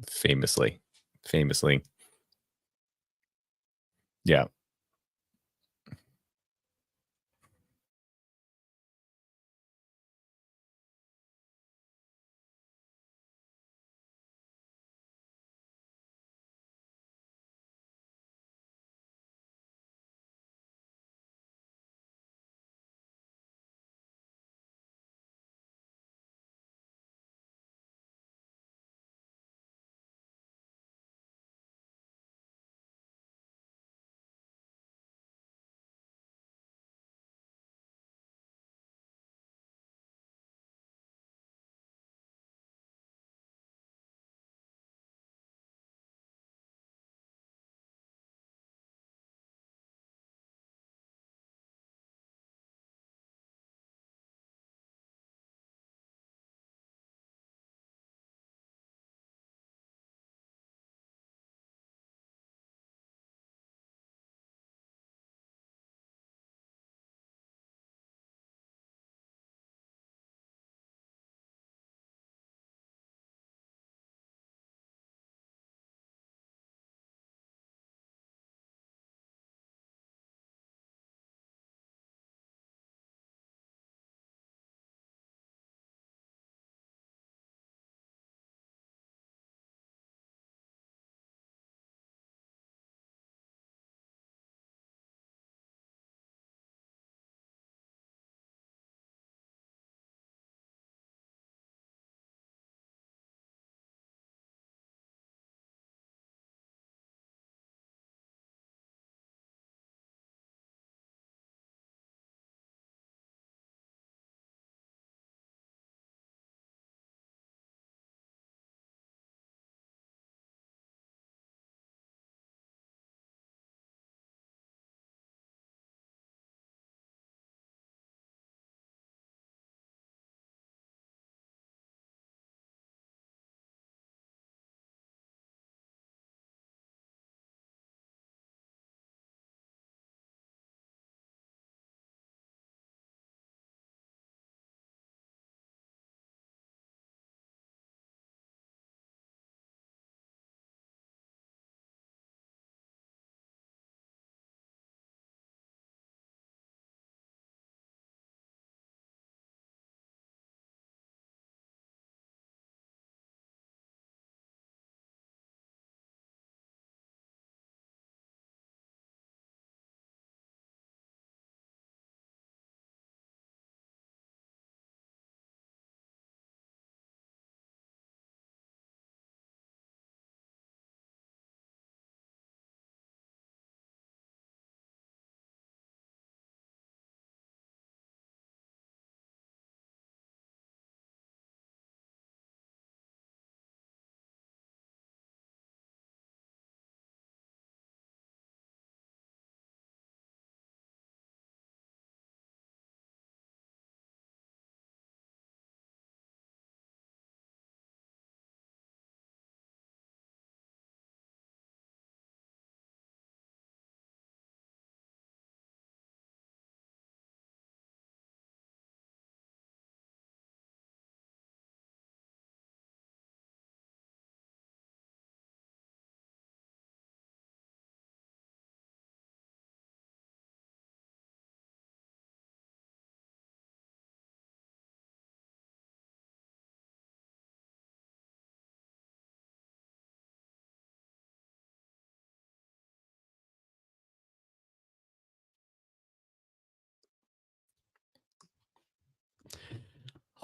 famously. Yeah.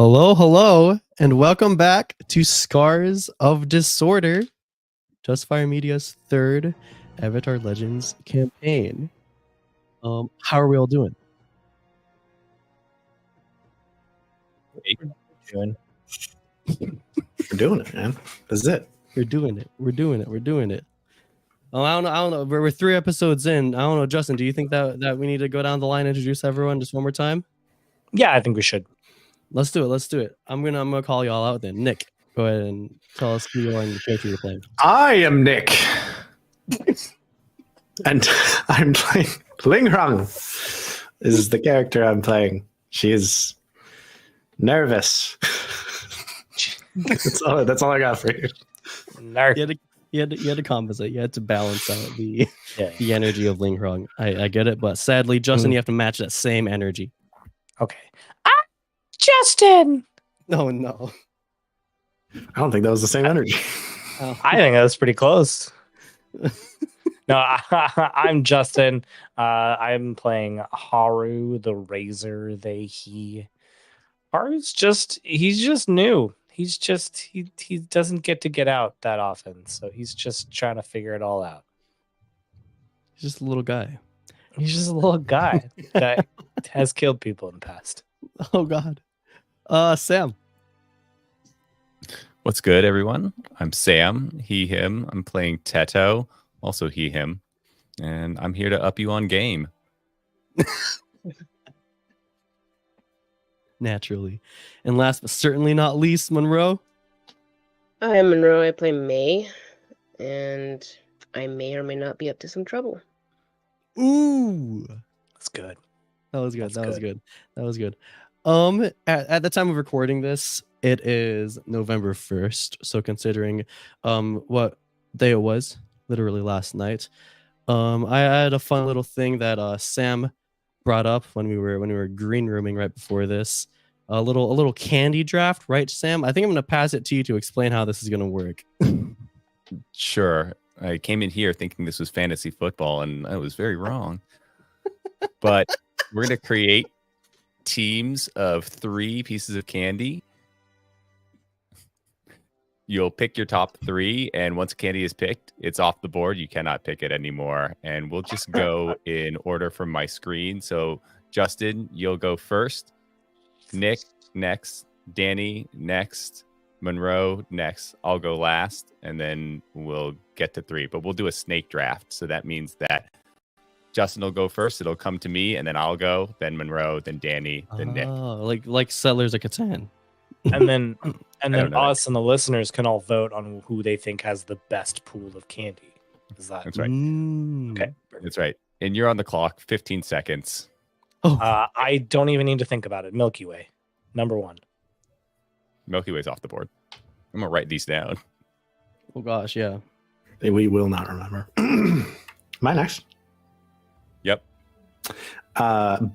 Hello, and welcome back to Scars of Disorder, Dustfire Media's third Avatar Legends campaign. How are we all doing? We're doing it, man. This is it. We're doing it. Oh, I don't know. We're 3 episodes in. I don't know, Justin. Do you think that we need to go down the line and introduce everyone just one more time? Yeah, I think we should. Let's do it. I'm gonna call you all out then. Nick, go ahead and tell us who you are and the character you're playing. I am Nick. And I'm playing Ling Rang. This is the character I'm playing. She is nervous. That's all I got for you. Narc. You had to compensate. You had to balance out the Yeah. energy of Ling Rong. I get it, but sadly, Justin, you have to match that same energy. Okay. Justin. No, no. I don't think that was the same energy. Oh. I think that was pretty close. No, I'm Justin. I'm playing Haru, the Razor. Haru's he's just new. He doesn't get out that often, so he's just trying to figure it all out. He's just a little guy. He's just a little guy that has killed people in the past. Oh God. Sam. What's good, everyone? I'm Sam, he, him. I'm playing Teto, also he, him. And I'm here to up you on game. Naturally. And last but certainly not least, Monroe. I'm Monroe. I play May, and I may or may not be up to some trouble. Ooh. That's good. That was good. That's That was good. good. That was good. At the time of recording this, it is November 1st. So considering what day it was, literally last night, I had a fun little thing that Sam brought up when we were green rooming right before this. A little candy draft, right, Sam? I think I'm gonna pass it to you to explain how this is gonna work. Sure. I came in here thinking this was fantasy football, and I was very wrong. But we're going to create teams of 3 pieces of candy. You'll pick your top 3, and once candy is picked, it's off the board. You cannot pick it anymore. And we'll just go in order from my screen. So, Justin, you'll go first. Nick, next. Danny, next. Monroe, next. I'll go last, and then we'll get to 3. But we'll do a snake draft. So that means that Justin will go first. It'll come to me, and then I'll go. Then Monroe, then Danny, then Nick. Like Settlers of Catan. And then don't know. us and the listeners can all vote on who they think has the best pool of candy. Is that That's right. okay? That's right. And you're on the clock. 15 seconds. Oh, I don't even need to think about it. Milky Way, number 1. Milky Way's off the board. I'm gonna write these down. oh gosh, yeah. We will not remember. Am I next? Yep.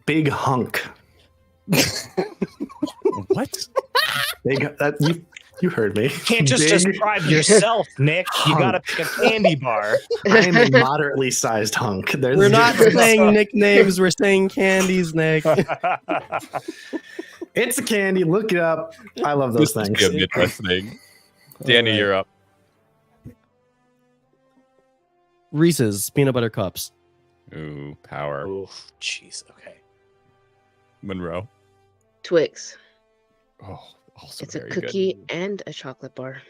Big hunk. What? Big. You heard me. You can't just Big describe yourself, Nick. You gotta pick a candy bar. I am a moderately sized hunk. There's We're a not difference. saying nicknames, we're saying candies, Nick. It's a candy. Look it up. I love those This things. is a Midwest thing. Danny, Alright. you're up. Reese's peanut butter cups. Ooh, power. Oof, jeez. Okay. Monroe. Twix. Oh, also It's a very cookie and a chocolate bar.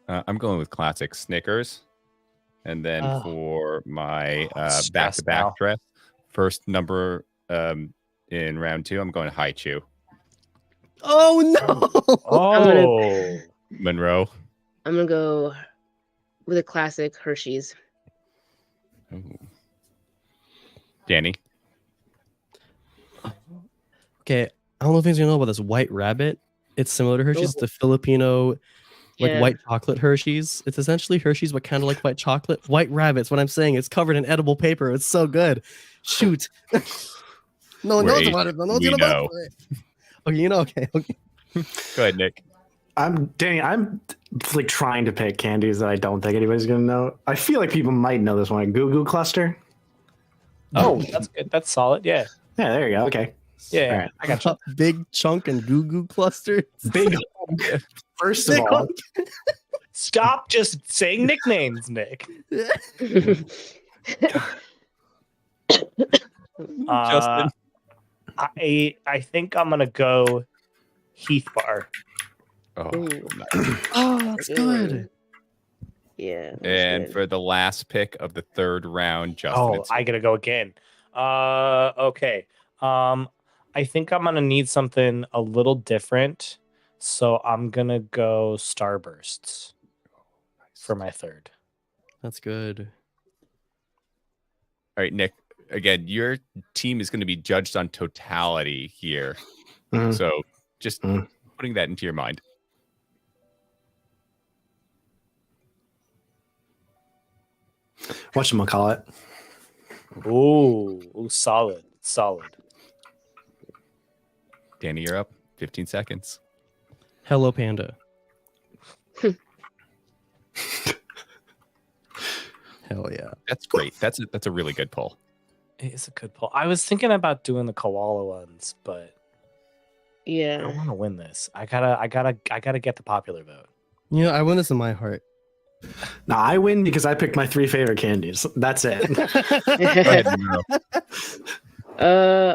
good. I'm going with classic Snickers. And then Oh. for my Stress back-to-back now. dress, first number in round 2, I'm going High Chew. Oh no! Oh, Monroe. I'm gonna go with a classic Hershey's. Ooh. Danny. Okay, I don't know if anybody's gonna know about this White Rabbit. It's similar to Hershey's, the Filipino Yeah. white chocolate Hershey's. It's essentially Hershey's, but kind of like white chocolate. White Rabbit's what I'm saying. It's covered in edible paper. It's so good. Shoot. No one knows Wait, about it. No one's we gonna know. vote for it. Okay, you know. Okay. Go ahead, Nick. Danny, I'm like trying to pick candies that I don't think anybody's gonna know. I feel like people might know this one. Goo Goo Cluster. oh, that's good. That's solid. Yeah, Yeah, there you go. Okay. yeah. All right. I got you. Big chunk and goo goo cluster. Big hunk. First of Big all, hunk. Stop just saying nicknames, Nick. Justin. I think I'm gonna go Heath Bar. Oh, Ooh. nice. Oh, that's good. Yeah. that's And good. for the last pick of the 3rd round, Justin. Oh, it's- I gotta go again. Okay. I think I'm gonna need something a little different, so I'm gonna go Starbursts for my 3rd. That's good. All right, Nick. Again, your team is going to be judged on totality here. Mhm. So just Mhm. putting that into your mind. whatchamacallit. Ooh, solid. Danny, you're up. 15 seconds. Hello Panda. Hell yeah. That's great. That's a really good pull. It is a good pull. I was thinking about doing the koala ones, but I Yeah. don't want to win this. I gotta get the popular vote. You know, I won this in my heart. Now I win because I picked my 3 favorite candies. That's it. Go ahead, Monroe.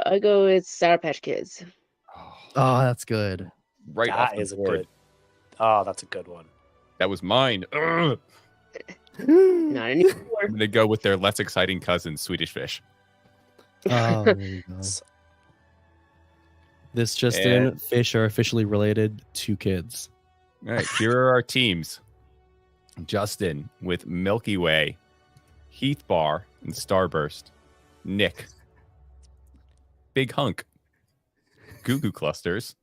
I go with Sour Patch Kids. Oh, that's good. Right off That the is a board. good. Oh, that's a good one. That was mine. Ugh. Not anymore. I'm gonna go with their less exciting cousin, Swedish Fish. Oh, there you go. This just in, And- fish are officially related to kids. All right, here are our teams. Justin with Milky Way, Heath Bar, and Starburst. Nick, Big Hunk, Goo Goo Clusters,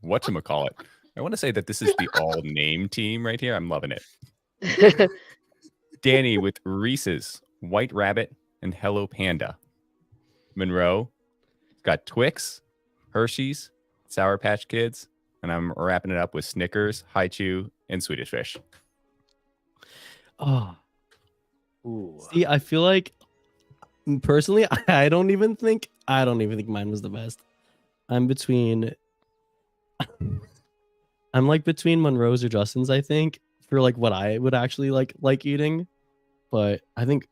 whatchamacallit. I want to say that this is the all-name team right here. I'm loving it. Danny with Reese's, White Rabbit, and Hello Panda. Monroe got Twix, Hershey's, Sour Patch Kids, and I'm wrapping it up with Snickers, Haichu, and Swedish Fish. Oh, Ooh. see, I feel like personally, I don't even think mine was the best. I'm like between Monroe's or Justin's, I think, for like what I would actually like eating. But I think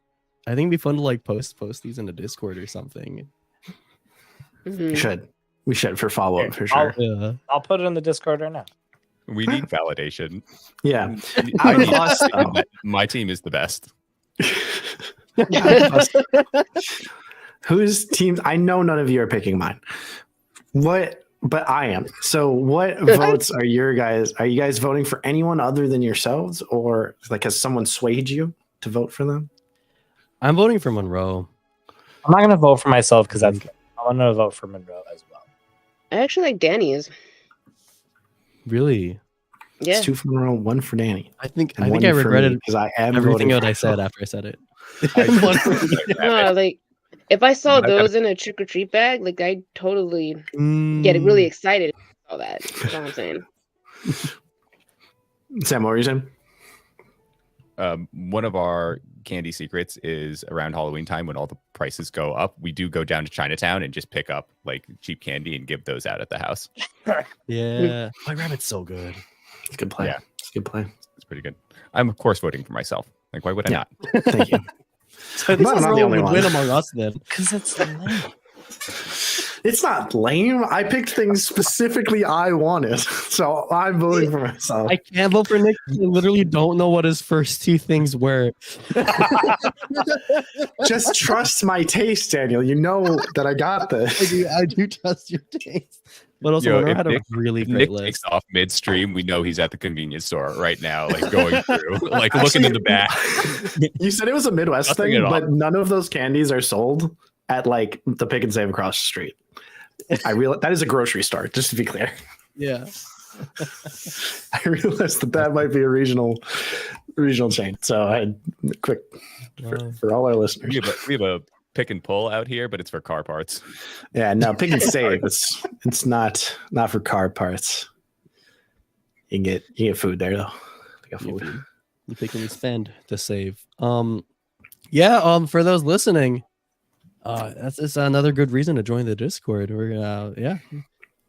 it'd be fun to like post these in the Discord or something. Mhm. We should for follow up for I'll- sure. Yeah. I'll put it in the Discord right now. We need validation. Yeah. I would need bust, to say though. that my team is the best. Whose teams? I know none of you are picking mine. What? But I am. So, what votes are your guys? Are you guys voting for anyone other than yourselves, or like has someone swayed you to vote for them? I'm voting for Monroe. I'm not gonna vote for myself because I'm gonna vote for Monroe as well. I actually like Danny's. Really? Yeah. It's 2 for Monroe, 1 for Danny. I think and I one for regretted me, because I am everything voting that for I said myself. after I said it. No, like if I saw But I gotta- those in a trick or treat bag, like I totally get Mm, really excited about all that. That's all I'm saying. Sam, what were you saying? One of our candy secrets is around Halloween time when all the prices go up. We do go down to Chinatown and just pick up like cheap candy and give those out at the house. Yeah. White Rabbit's so good. It's a good play. Yeah. It's a good play. It's pretty good. I'm of course voting for myself. Like, why would I Yeah. not? Thank you. So I'm not the Monroe only would one. win among us then. Because it's lame. It's not lame. I picked things specifically I wanted, so I'm voting for myself. I can't vote for Nick. I literally don't know what his first 2 things were. Just trust my taste, Daniel. You know that I got this. I do trust your taste. But also, Yo, Monroe if had a Nick- really If great Nick takes list. off midstream, we know he's at the convenience store right now, like going through, like looking in the back. You said it was a Midwest Nothing thing, at all. but none of those candies are sold at like the Pick and Save across the street. I realize that is a grocery store, just to be clear. Yeah. I realized that might be a regional chain. So I had quick Wow. for all our listeners. We have a pick and pull out here, but it's for car parts. Yeah, no, Pick and Save. It's not for car parts. You can get food there though. They got food. You pick and you spend to save. Yeah, for those listening, that's another good reason to join the Discord. We're gonna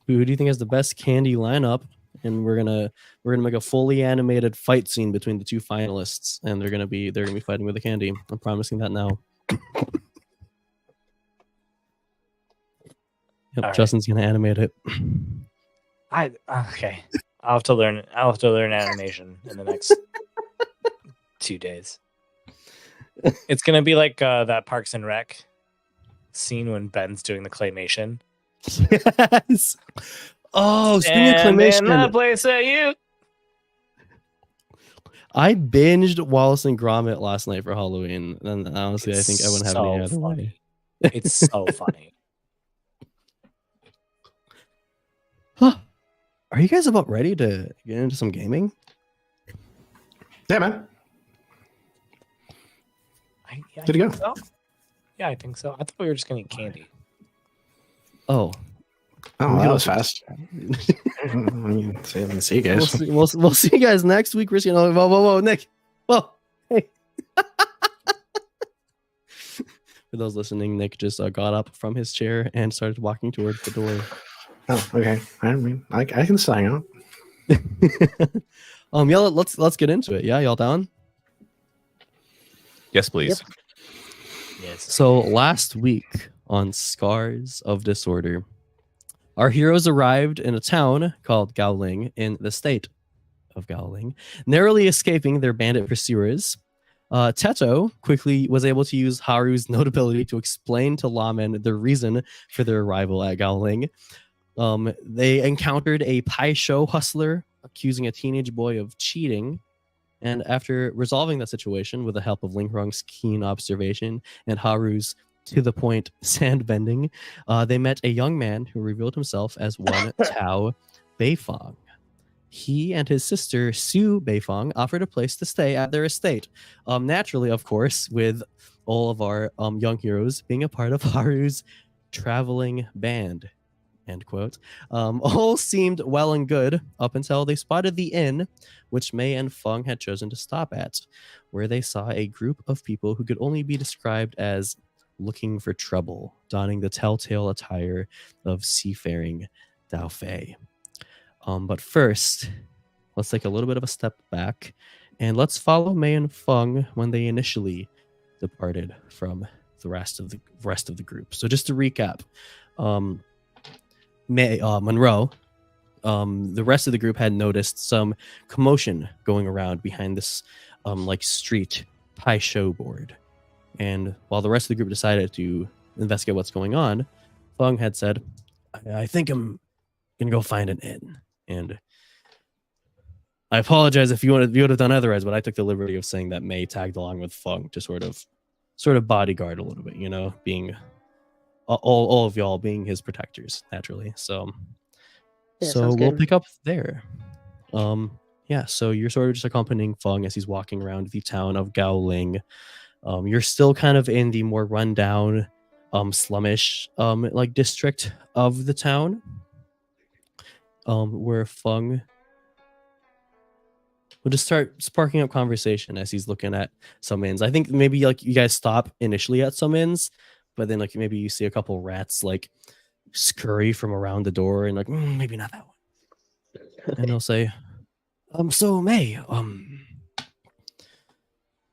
who do you think has the best candy lineup? And we're gonna make a fully animated fight scene between the 2 finalists, and they're gonna be fighting with the candy. I'm promising that now. Yep, All right. Justin's gonna animate it. Okay. I'll have to learn animation in the next 2 days. It's gonna be like that Parks and Rec scene when Ben's doing the claymation. Yes. Oh, speaking of And in the claymation, place that you I binged Wallace and Gromit last night for Halloween, and honestly, I think I wouldn't have so any other way. funny. It's so funny. Huh. Are you guys about ready to get into some gaming? Yeah, man. I Good to go. think so. Yeah, I think so. I thought we were just gonna eat candy. Oh, Oh, that was Wow. fast. See you we'll guys. see you guys next week. We're seeing. Whoa, Nick. Whoa, hey. For those listening, Nick just got up from his chair and started walking towards the door. Oh, okay. I mean, I can still hang out. Yeah, let's get into it. Yeah, y'all down? Yes, please. Yes. So last week on Scars of Disorder, our heroes arrived in a town called Gaoling in the state of Gaoling, narrowly escaping their bandit pursuers. Teto quickly was able to use Haru's notability to explain to lawmen the reason for their arrival at Gaoling. They encountered a Pai Sho hustler accusing a teenage boy of cheating. And after resolving that situation with the help of Ling Hrong's keen observation and Haru's to-the-point sand-bending, they met a young man who revealed himself as one Tao Beifong. He and his sister, Su Beifong, offered a place to stay at their estate. Naturally, of course, with all of our young heroes being a part of Haru's traveling band. End quote. All seemed well and good up until they spotted the inn, which Mei and Feng had chosen to stop at, where they saw a group of people who could only be described as looking for trouble, donning the telltale attire of seafaring Dao Fei. But first, let's take a little bit of a step back and let's follow Mei and Feng when they initially departed from the rest of the group. So just to recap, Monroe, the rest of the group had noticed some commotion going around behind this like street Pai Sho board. And while the rest of the group decided to investigate what's going on, Feng had said, I think I'm gonna go find an inn. And I apologize if you would have done otherwise, but I took the liberty of saying that Mei tagged along with Feng to sort of bodyguard a little bit, you know, being all of y'all being his protectors, naturally. So Yeah, so sounds we'll good. pick up there. Yeah, so you're sort of just accompanying Feng as he's walking around the town of Gaoling. You're still kind of in the more rundown, slumish, like district of the town, where Feng will just start sparking up conversation as he's looking at some inns. I think maybe like you guys stop initially at some inns, but then like maybe you see a couple rats like scurry from around the door and like maybe not that one. And he'll say, so Mei, I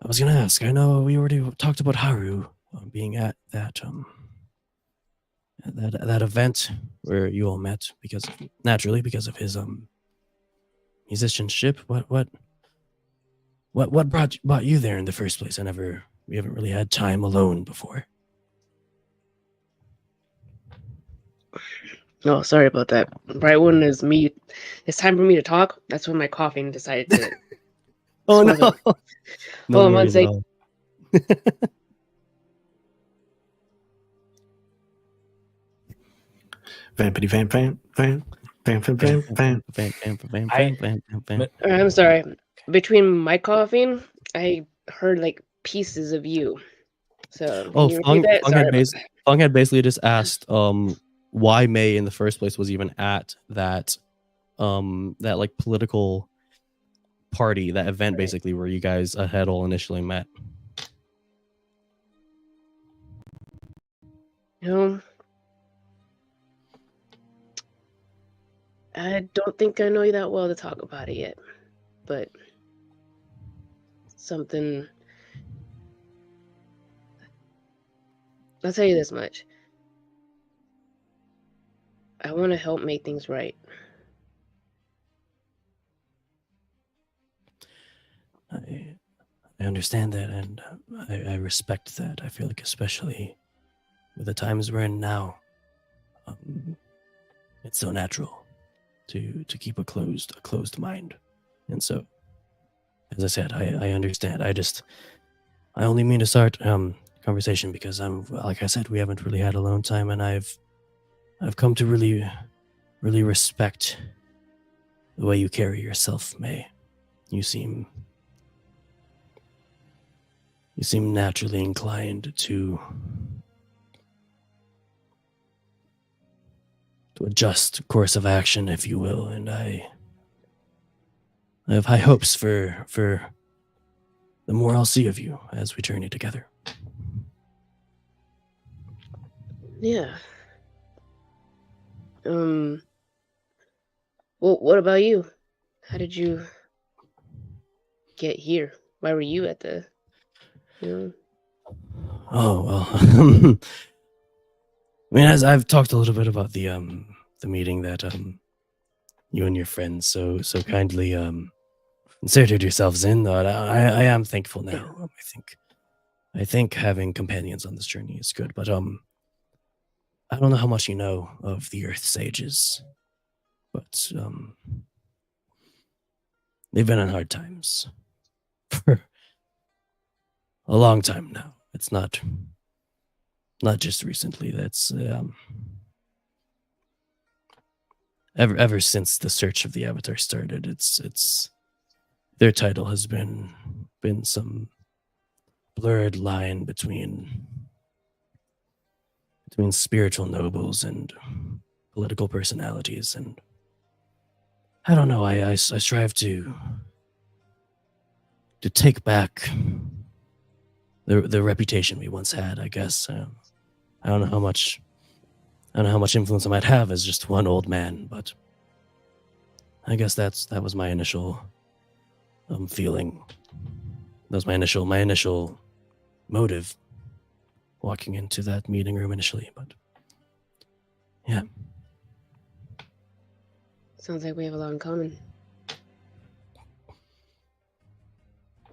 was gonna ask. I know we already talked about Haru being at that that event where you all met because of his musicianship. What brought you there in the first place? We haven't really had time alone before. Oh, sorry about that. Right when it's time for me to talk. That's when my coughing decided to. Oh no! Swell. No Hold on one worries at sec. all. Vampity vamp vamp vamp vamp vamp vamp. I'm sorry. Between my coughing, I heard like pieces of you. So can you repeat that? Sorry about that. Feng had basically just asked why Mei in the first place was even at that that like political party, that event basically where you guys had all initially met. I don't think I know you that well to talk about it yet, but something. I'll tell you this much. I want to help make things right. I understand that, and I respect that. I feel like especially with the times we're in now, it's so natural to keep a closed mind. And so, as I said, I understand. I only mean to start conversation because like I said, we haven't really had alone time, and I've come to really respect the way you carry yourself, Mei. You seem You seem naturally inclined to adjust course of action, if you will, and I have high hopes for the more I'll see of you as we journey together. Yeah. Well, what about you? How did you get here? Why were you at the, you know? Oh, well. I mean, as I've talked a little bit about the meeting that you and your friends so kindly inserted yourselves in, though I am thankful now. I think having companions on this journey is good, but I don't know how much you know of the Earth Sages, but they've been in hard times for a long time now. It's not just recently. That's ever since the search of the Avatar started. It's their title has been some blurred line between spiritual nobles and political personalities, and I don't know. I strive to take back the reputation we once had. I guess I don't know how much influence I might have as just one old man, but I guess that was my initial feeling. That was my initial motive walking into that meeting room initially, but yeah. Sounds like we have a lot in common.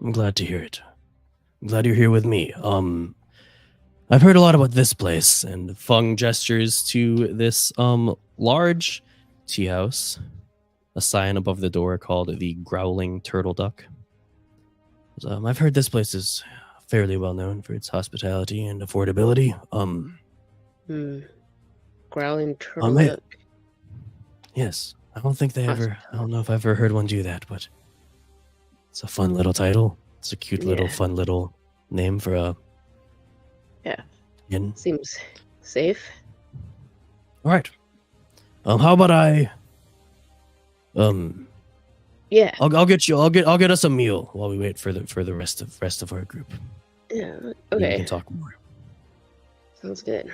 I'm glad to hear it. I'm glad you're here with me. I've heard a lot about this place, and Fung gestures to this large tea house, a sign above the door called the Growling Turtle Duck. I've heard this place is fairly well known for its hospitality and affordability. Growling Turtle Duck. Yes, I don't know if I've ever heard one do that, but it's a fun little title. It's a cute little, fun little name for a inn. Seems safe. All right. How about I? Yeah. I'll get us a meal while we wait for the rest of our group. Yeah. We Okay. can talk more. Sounds good.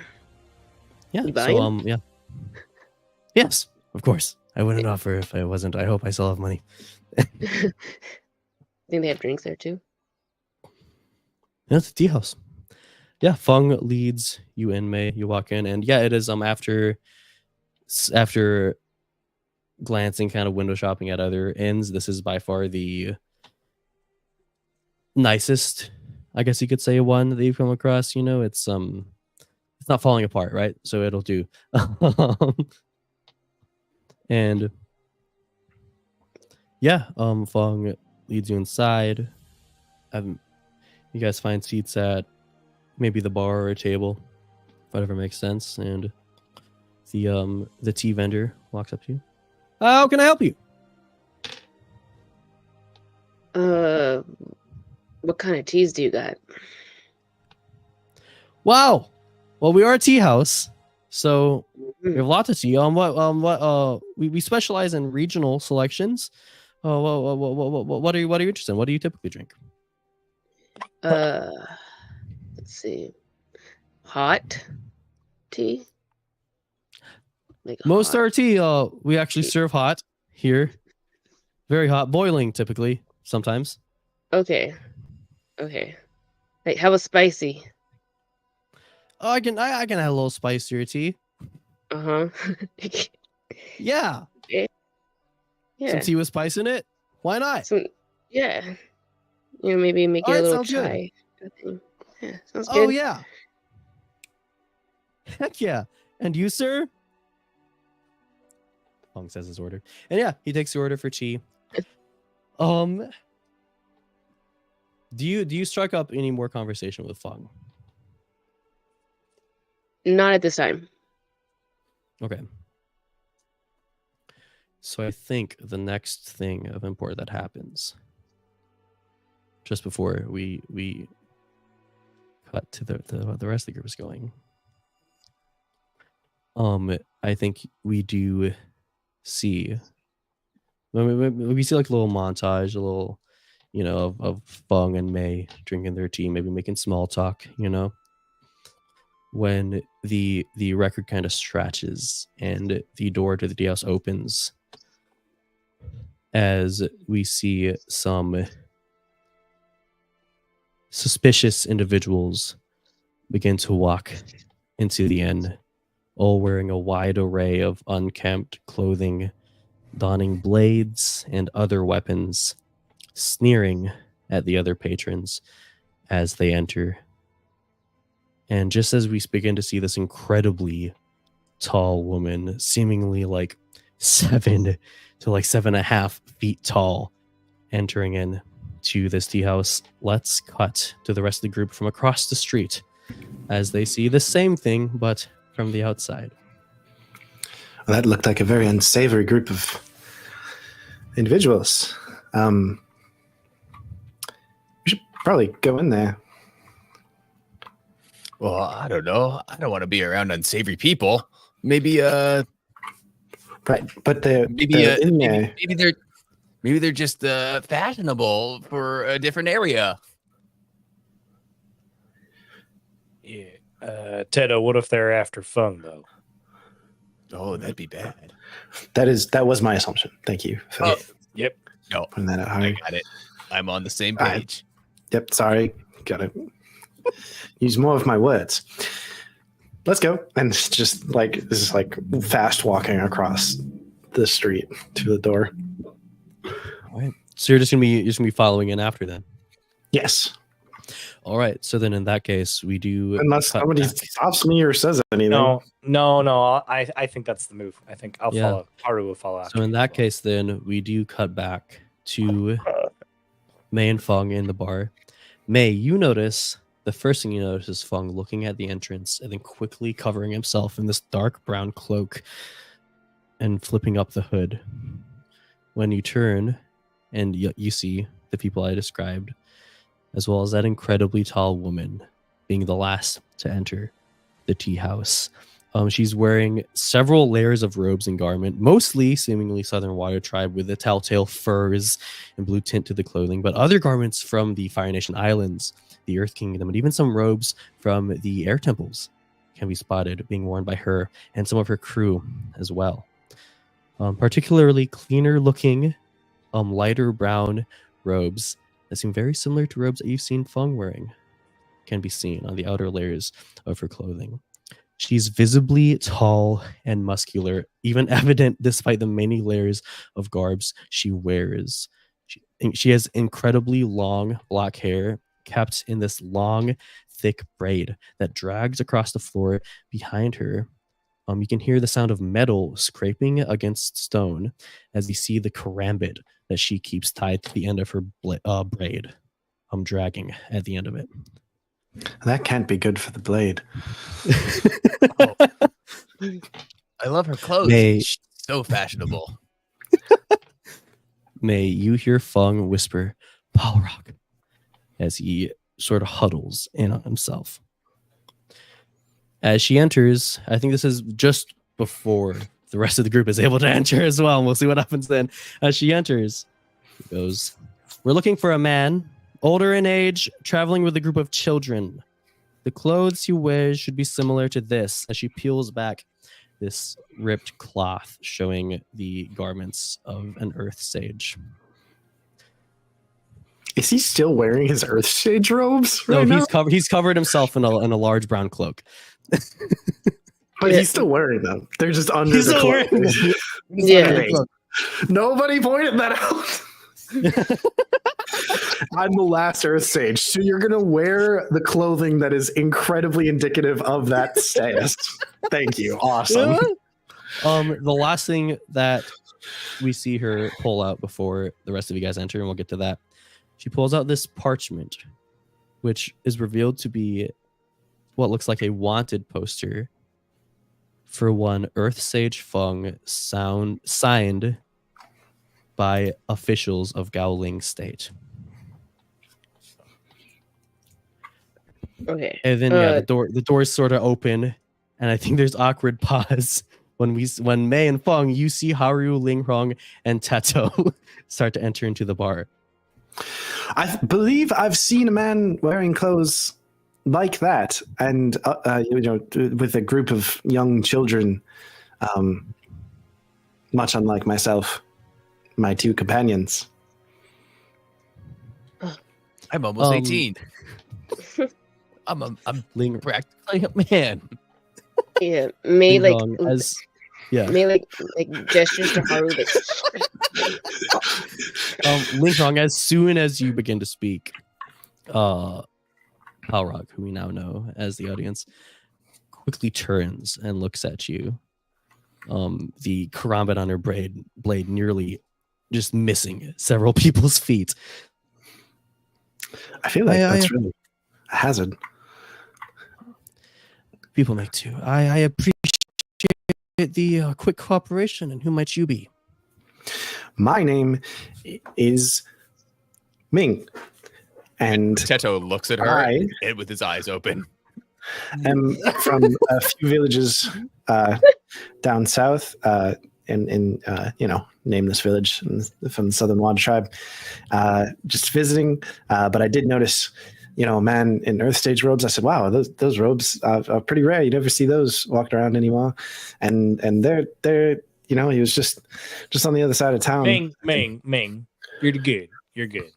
Yeah. You buying? So yeah. Yes, of course. I wouldn't offer if I wasn't. I hope I still have money. Think they have drinks there too? Yeah, it's a tea house. Yeah, Fung leads you in, May. You walk in, and yeah, it is after glancing, kind of window shopping at other inns, this is by far the nicest, I guess you could say, one that you've come across. You know, it's not falling apart, right? So it'll do. And yeah, Fung leads you inside. You guys find seats at maybe the bar or a table, whatever makes sense. And the tea vendor walks up to you. How can I help you? What kind of teas do you got? Wow. Well, we are a tea house, so we have lots of tea. We specialize in regional selections. What are you interested in? What do you typically drink? Let's see. Hot tea? Like Most of our tea, we actually tea. serve hot here. Very hot, boiling typically, sometimes. Okay. Like, how about spicy? Oh, I can add a little spice to your tea. Uh-huh. Yeah. Okay. Yeah. Some tea with spice in it. Why not? Yeah. You know, maybe make it a little chai. Yeah, sounds good. Oh yeah. Heck yeah. And you, sir? Fung says his order. And yeah, he takes the order for tea. Do you strike up any more conversation with Fung? Not at this time. Okay. So I think the next thing of import that happens, just before we cut to the rest of the group is going. I think we do see. We see like a little montage, a little, of Fung and Mei drinking their tea, maybe making small talk, when the record kind of stretches and the door to the tea house opens, as we see some suspicious individuals begin to walk into the inn, all wearing a wide array of unkempt clothing, donning blades and other weapons, sneering at the other patrons as they enter. And just as we begin to see this incredibly tall woman, seemingly like 7 to like 7.5 feet tall, entering in to this tea house, let's cut to the rest of the group from across the street as they see the same thing, but from the outside. Well, that looked like a very unsavory group of individuals. We should probably go in there. Well, I don't know. I don't want to be around unsavory people. Maybe Right, but they're in there. maybe they're just fashionable for a different area. Yeah. Tedo, what if they're after Fung though? Oh, that'd be bad. That was my assumption. Thank you for Yep. No, putting that out. I Harry. got it. I'm on the same All right. page. Yep, sorry. Gotta use more of my words. Let's go. And it's just like this is like fast walking across the street to the door. All right. So you're just gonna be following in after then. Yes. All right. So then in that case, we do Unless cut somebody back. stops me or says anything. No. I think that's the move. I think I'll follow. Haru will follow after. So in you that as well. case, then we do cut back to Mei and Fung in the bar. Mei, you notice the first thing you notice is Fung looking at the entrance and then quickly covering himself in this dark brown cloak and flipping up the hood. When you turn and you see the people I described, as well as that incredibly tall woman being the last to enter the tea house. She's wearing several layers of robes and garment, mostly seemingly Southern Water Tribe with the telltale furs and blue tint to the clothing, but other garments from the Fire Nation Islands, the Earth Kingdom, and even some robes from the Air Temples can be spotted being worn by her and some of her crew as well. Particularly cleaner looking, lighter brown robes that seem very similar to robes that you've seen Fung wearing can be seen on the outer layers of her clothing. She's visibly tall and muscular, even evident despite the many layers of garbs she wears. She has incredibly long black hair kept in this long, thick braid that drags across the floor behind her. You can hear the sound of metal scraping against stone as you see the karambit that she keeps tied to the end of her braid, dragging at the end of it. That can't be good for the blade. I love her clothes. Mei, She's so fashionable. Mei, you hear Fung whisper, "Balrog," as he sort of huddles in on himself. As she enters, I think this is just before the rest of the group is able to enter as well. And we'll see what happens then. As she enters, she goes, "We're looking for a man, older in age, traveling with a group of children. The clothes he wears should be similar to this," as she peels back this ripped cloth showing the garments of an earth sage. Is he still wearing his Earth Sage robes? No, Right now? he's covered himself in a large brown cloak. But he's still wearing them. They're just under He's the still cloak. wearing them. Yeah. Okay. Nobody pointed that out. I'm the last Earth Sage, so you're gonna wear the clothing that is incredibly indicative of that status. Thank you. Awesome. The last thing that we see her pull out before the rest of you guys enter, and we'll get to that. She pulls out this parchment, which is revealed to be what looks like a wanted poster for one Earth Sage Fung, signed by officials of Gowling State. Okay. And then the doors sort of open, and I think there's awkward pause when Mei and Feng, you see Haru, Ling Hong, and Teto start to enter into the bar. I believe I've seen a man wearing clothes like that, and with a group of young children, much unlike myself, my two companions. I'm almost 18. I'm Ling practically a man. Yeah, May Ling like Hong as May like gestures to Haru like. Ling Hong, as soon as you begin to speak, Palrog, who we now know as the audience, quickly turns and looks at you. The karambit on her blade nearly just missing several people's feet. I feel like that's really a hazard. People make too. I appreciate the quick cooperation. And who might you be? My name is Ming, and Teto looks at her and with his eyes open. I'm from a few villages down south, in nameless village from the Southern Water Tribe. Just visiting, but I did notice, a man in Earth Stage robes. I said, "Wow, those robes are pretty rare. You never see those walked around anymore." And they're he was just on the other side of town. Ming, you're good. You're good.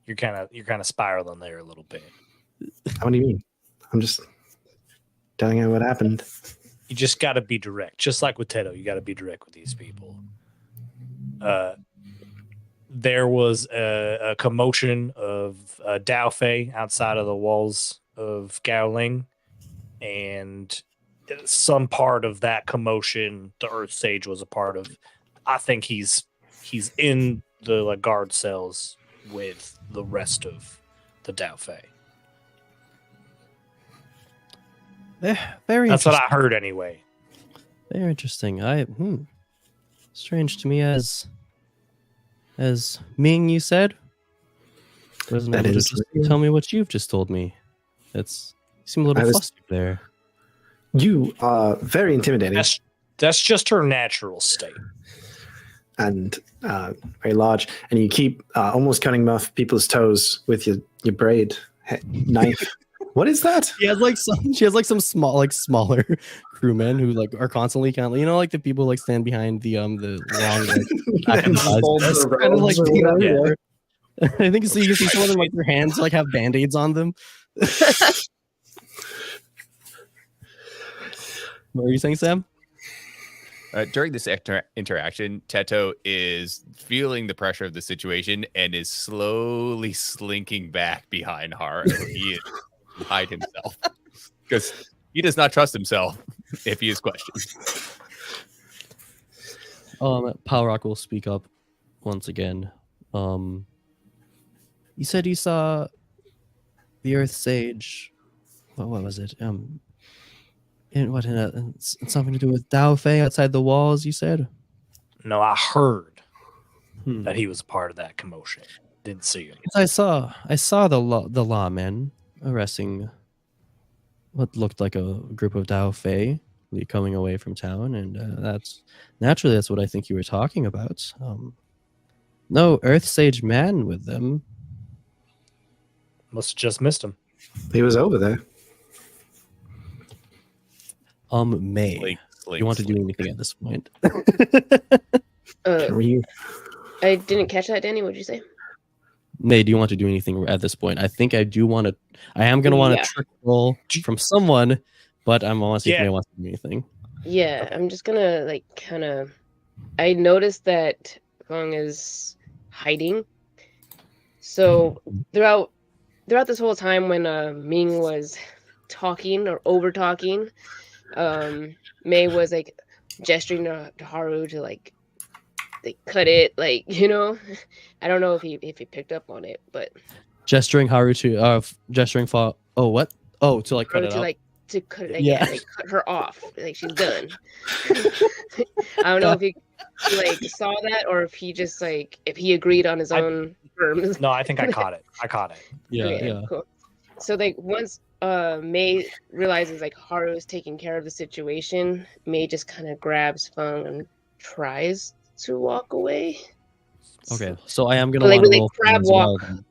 You're kind of spiraling there a little bit. What do you mean? I'm just telling you what happened. You just got to be direct, just like with Teto. You got to be direct with these people. There was a commotion of Dao Fei outside of the walls of Gaoling, and some part of that commotion the Earth Sage was a part of. I think he's in the guard cells with the rest of the Dao Fei. Very. That's what I heard anyway. Very interesting. Strange to me as Ming, you said. Wasn't able to just tell me what you've just told me. You seem a little flustered there. You are very intimidating. That's just her natural state. And very large. And you keep almost cutting off people's toes with your braid knife. What is that? She has some smaller crewmen who are constantly the people who stand behind the long I think so. You can see some of them their hands have band-aids on them. What were you saying, Sam? During this interaction, Teto is feeling the pressure of the situation and is slowly slinking back behind Haru. He is hide himself because he does not trust himself if he is questioned. Palrock will speak up once again. You said you saw the Earth Sage. What was it? Something to do with Dao Fei outside the walls, you said? No, I heard that he was a part of that commotion. Didn't see him. I saw the lawmen arresting what looked like a group of Dao Fei coming away from town, and that's what I think you were talking about. No Earth Sage man with them. Must have just missed him. He was over there. May. You want to do anything at this point? I didn't catch that, Danny. What'd you say? May, do you want to do anything at this point? I think I do want to. I am going to want a trick roll from someone, but I'm want to see if May wants to do anything. Yeah, I'm just gonna kind of. I noticed that Feng is hiding. So throughout this whole time when Ming was talking or over talking, May was gesturing to Haru to cut it, I don't know if he picked up on it, but gesturing Haru to gesturing for what? Oh, to cut it off. To cut it, cut her off, she's done. I don't know if he saw that or if he just if he agreed on his own terms. No, I think I caught it. Yeah. Cool. So like once May realizes like Haru is taking care of the situation, May just kind of grabs Fung and tries to walk away. Okay, so I am gonna But, like want to really roll for crab as well. walk, then.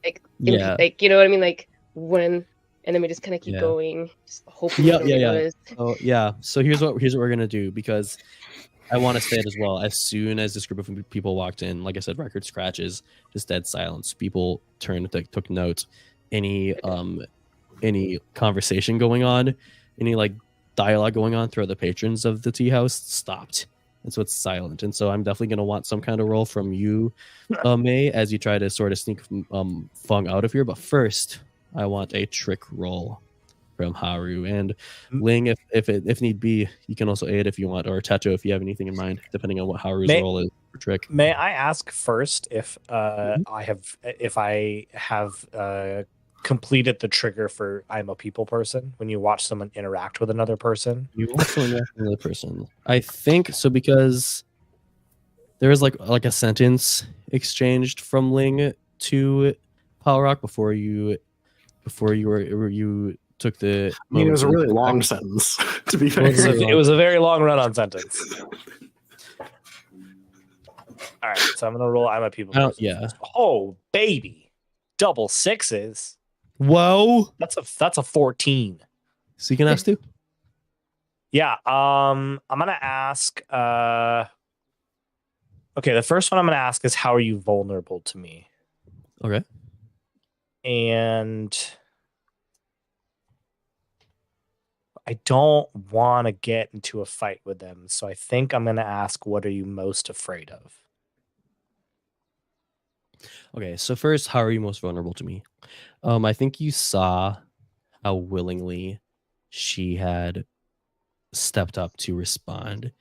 like Yeah. like you know what I mean, like when, and then we just kind of keep Yeah. going, just hoping Yeah, nobody yeah, yeah. noticed. Oh yeah. So here's what we're gonna do, because I want to say it as well. As soon as this group of people walked in, like I said, record scratches, just dead silence. People turned, took notes. Any conversation going on, any like dialogue going on throughout the patrons of the tea house stopped, and so it's silent. And so I'm definitely gonna want some kind of roll from you, May, as you try to sort of sneak Fung out of here. But first, I want a trick roll from Haru, and Ling, if need be, you can also aid if you want, or Techo if you have anything in mind, depending on what Haru's role is for trick. May I ask first if I have completed the trigger for I'm a people person when you watch someone interact with another person? You also interact with another person. I think so, because there was like a sentence exchanged from Ling to Palrock before you took the. I mean, it was a really moment long back. sentence, to be It fair. was It was a very long run-on sentence. All right, so I'm gonna roll I'm a people person. Yeah. Oh, baby. Double sixes. Whoa. That's a 14. So you can ask too. Yeah, I'm gonna ask okay, the first one I'm gonna ask is how are you vulnerable to me? Okay. And I don't want to get into a fight with them, so I think I'm gonna ask what are you most afraid of? Okay, so first, how are you most vulnerable to me? I think you saw how willingly she had stepped up to respond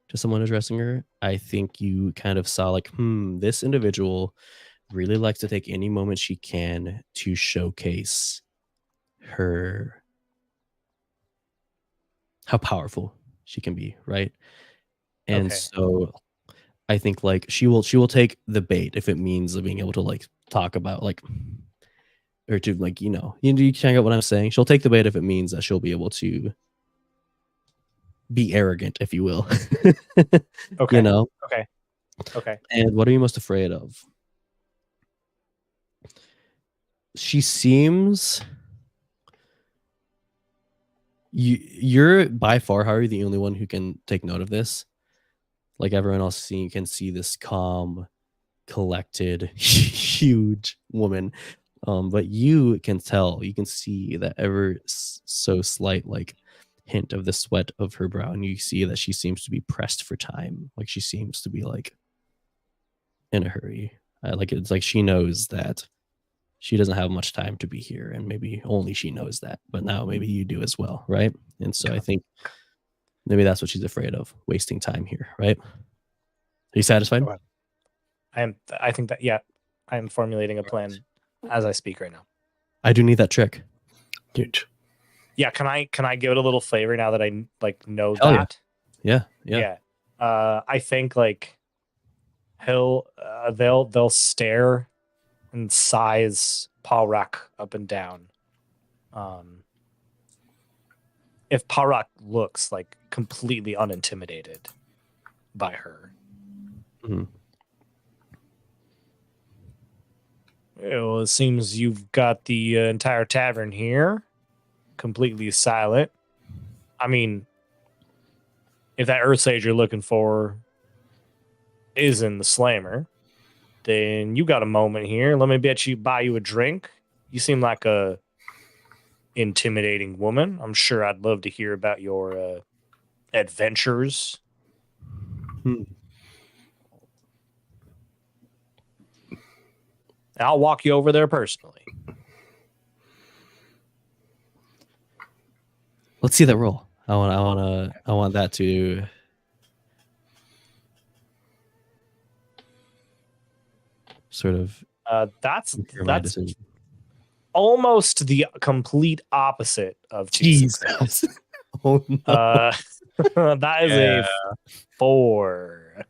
to someone addressing her. I think you kind of saw like, this individual really likes to take any moment she can to showcase her how powerful she can be, right? And Okay. so I think like she will take the bait if it means being able to like talk about like, or to like, you can't get what I'm saying. She'll take the bait if it means that she'll be able to be arrogant, if you will. Okay. Okay. And what are you most afraid of? She seems you're by far, Harry, the only one who can take note of this. Like everyone else can see this calm, collected, huge woman. But you can see that ever so slight like hint of the sweat of her brow, and you see that she seems to be pressed for time. Like she seems to be like in a hurry. Like it's like she knows that she doesn't have much time to be here, and maybe only she knows that. But now maybe you do as well, right? And so I think maybe that's what she's afraid of, wasting time here, right? Are you satisfied? I think that, yeah, I'm formulating a plan as I speak right now. I do need that trick. Huge. Yeah, can I give it a little flavor now that I like know Hell that? Yeah. I think like they'll stare and size Palrak up and down. If Palrak looks like completely unintimidated by her. Mm-hmm. Well, it seems you've got the entire tavern here completely silent. I mean, if that Earth Sage you're looking for is in the Slammer, then you got a moment here. Let me buy you a drink. You seem like a intimidating woman. I'm sure I'd love to hear about your adventures. I'll walk you over there personally. Let's see that roll. I want that to sort of that's my decision. Almost the complete opposite of Jesus. Oh no. That is a 4.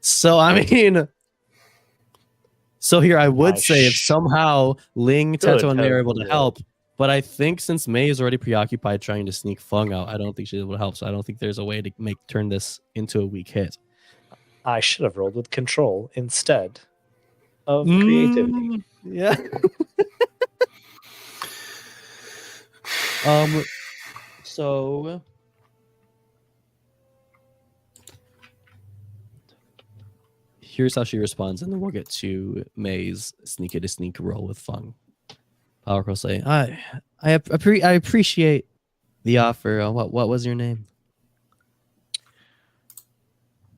So I mean, So here I would My say if somehow Ling, Good Teto, and May are able to heavens. help, but I think since May is already preoccupied trying to sneak Fung out, I don't think she's able to help. So I don't think there's a way to turn this into a weak hit. I should have rolled with control instead of creativity. Yeah. So here's how she responds, and then we'll get to May's sneak to sneak roll with Fung. Power will say, I appreciate the offer. What was your name?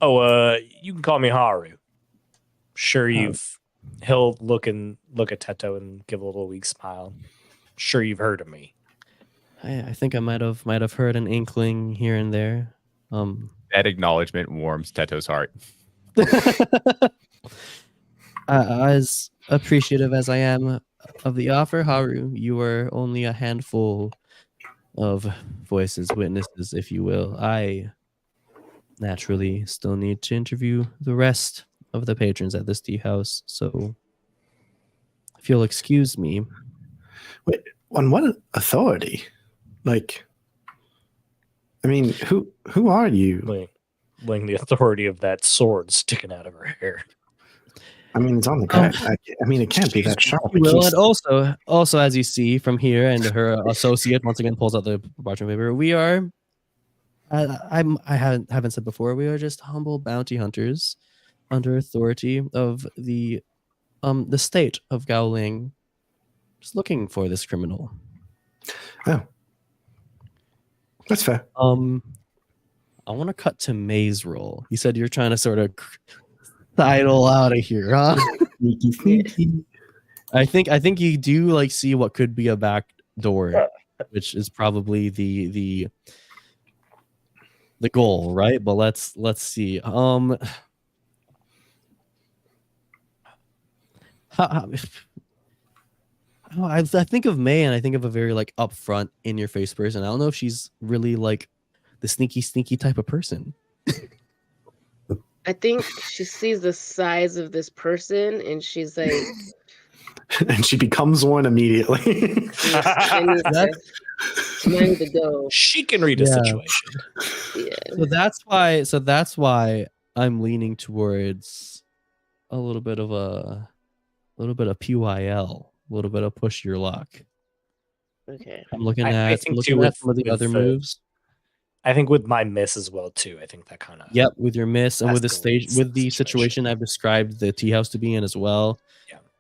Oh, you can call me Haru. Sure, he'll look at Teto and give a little weak smile. Sure, you've heard of me. I think I might have heard an inkling here and there. That acknowledgement warms Teto's heart. As appreciative as I am of the offer, Haru, you are only a handful of voices, witnesses, if you will. I naturally still need to interview the rest of the patrons at this tea house, so if you'll excuse me. Wait, on what authority? Like, I mean, who are you? Ling, the authority of that sword sticking out of her hair. I mean, it's on the guy. I mean, it can't be that sharp. It Well, keeps- and also, as you see from here, and her associate once again pulls out the parchment paper. We are, I haven't said before, we are just humble bounty hunters under authority of the state of Gaoling, just looking for this criminal. Oh, that's fair. I want to cut to May's role. You said you're trying to sort of sidle out of here, huh? Sneaky, sneaky. I think you do like see what could be a back door, which is probably the goal, right? But let's see. I think of May, and I think of a very like upfront, in your face person. I don't know if she's really like the sneaky type of person. I think she sees the size of this person and she's like, And she becomes one immediately. I need to go. She can read a Yeah. situation. Yeah. So that's why I'm leaning towards a little bit of PYL, a little bit of push your luck. Okay. I'm looking I at think looking too at some of the with other the- moves. I think with my miss as well too. I think that kind of Yep, with your miss and with the stage, escalates with the the situation. situation I've described the tea house to be in as well.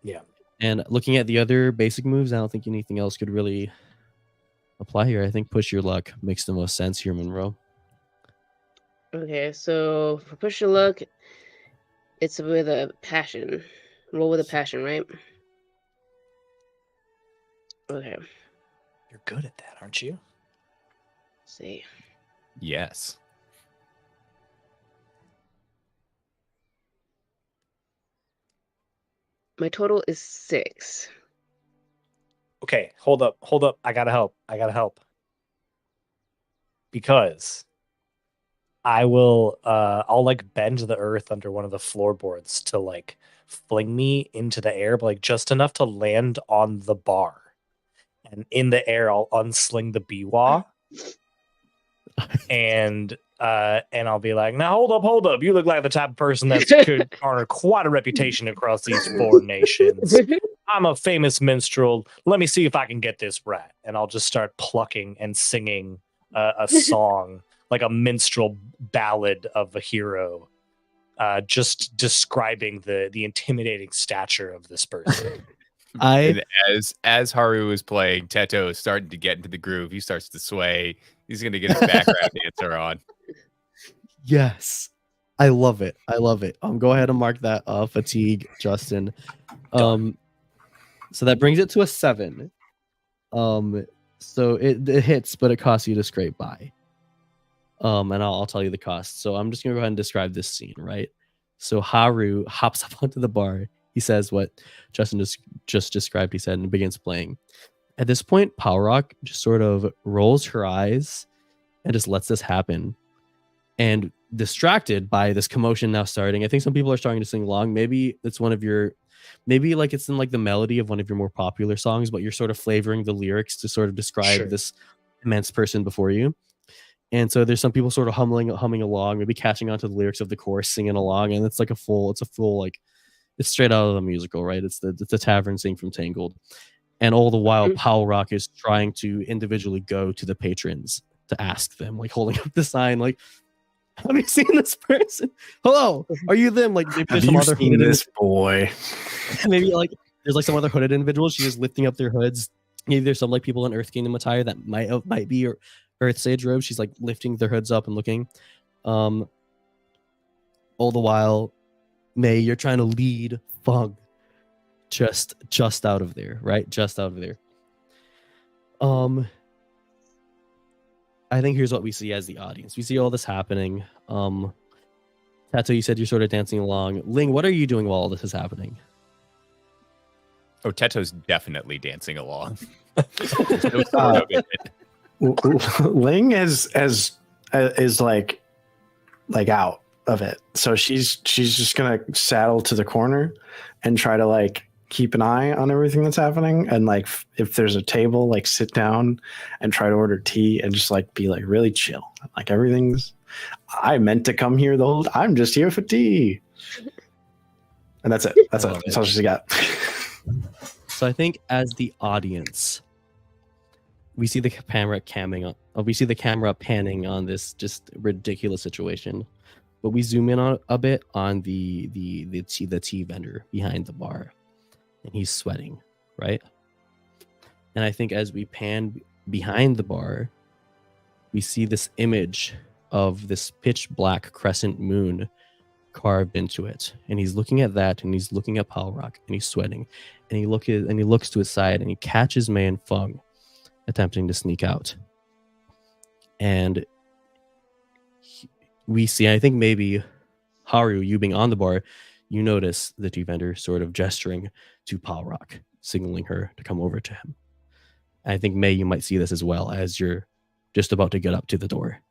yeah. And looking at the other basic moves, I don't think anything else could really apply here. I think push your luck makes the most sense here, Monroe. Okay, so for push your luck, it's with a passion. Roll with a passion, right? Okay. You're good at that, aren't you? Let's see. Yes. My total is 6. Okay, hold up. I gotta help. Because I'll like bend the earth under one of the floorboards to like fling me into the air, but like just enough to land on the bar. And in the air, I'll unsling the biwa. And I'll be like, now hold up. You look like the type of person that could garner quite a reputation across these 4 nations. I'm a famous minstrel. Let me see if I can get this right. And I'll just start plucking and singing a song, like a minstrel ballad of a hero, just describing the intimidating stature of this person. And as Haru is playing, Teto is starting to get into the groove. He starts to sway. He's going to get his background dancer on. Yes, I love it. Go ahead and mark that fatigue, Justin. So that brings it to a 7. So it hits, but it costs you to scrape by. And I'll tell you the cost. So I'm just gonna go ahead and describe this scene, right? So Haru hops up onto the bar. He says what Justin just described. He said and begins playing. At this point, Power Rock just sort of rolls her eyes and just lets this happen. And distracted by this commotion now starting, I think some people are starting to sing along. Maybe it's one of your maybe like it's in like the melody of one of your more popular songs, but you're sort of flavoring the lyrics to sort of describe Sure. this immense person before you. And so there's some people sort of humming along, maybe catching onto the lyrics of the chorus, singing along, and it's a full like it's straight out of the musical, right? It's the tavern scene from Tangled. And all the while, Powell Rock is trying to individually go to the patrons to ask them, like holding up the sign, like, "Have you seen this person? Hello, are you them?" Like, maybe Have there's some you other seen this boy? maybe like there's like some other hooded individuals. She's just lifting up their hoods. Maybe there's some like people in Earth Kingdom attire that might be Earth Sage robes. She's like lifting their hoods up and looking. All the while, May, you're trying to lead Fung just out of there, right? Just out of there. I think here's what we see as the audience. We see all this happening. Tato, you said you're sort of dancing along. Ling, what are you doing while all this is happening? Oh, Teto's definitely dancing along. No sort of it. Ling is like out of it, so she's just gonna saddle to the corner and try to like keep an eye on everything that's happening, and like if there's a table, like sit down and try to order tea and just like be like really chill, like everything's, I meant to come here the whole, I'm just here for tea, and that's it. That's all she's got. So I think as the audience, we see the camera panning on this just ridiculous situation, but we zoom in on a bit on the tea vendor behind the bar, and he's sweating, right? And I think as we pan behind the bar, we see this image of this pitch black crescent moon carved into it, and he's looking at that, and he's looking at Powell Rock, and he's sweating, and he looks to his side, and he catches May and Fung attempting to sneak out. And we see, I think maybe Haru, you being on the bar, you notice the tea vendor sort of gesturing to Powell Rock, signaling her to come over to him. And I think May, you might see this as well as you're just about to get up to the door.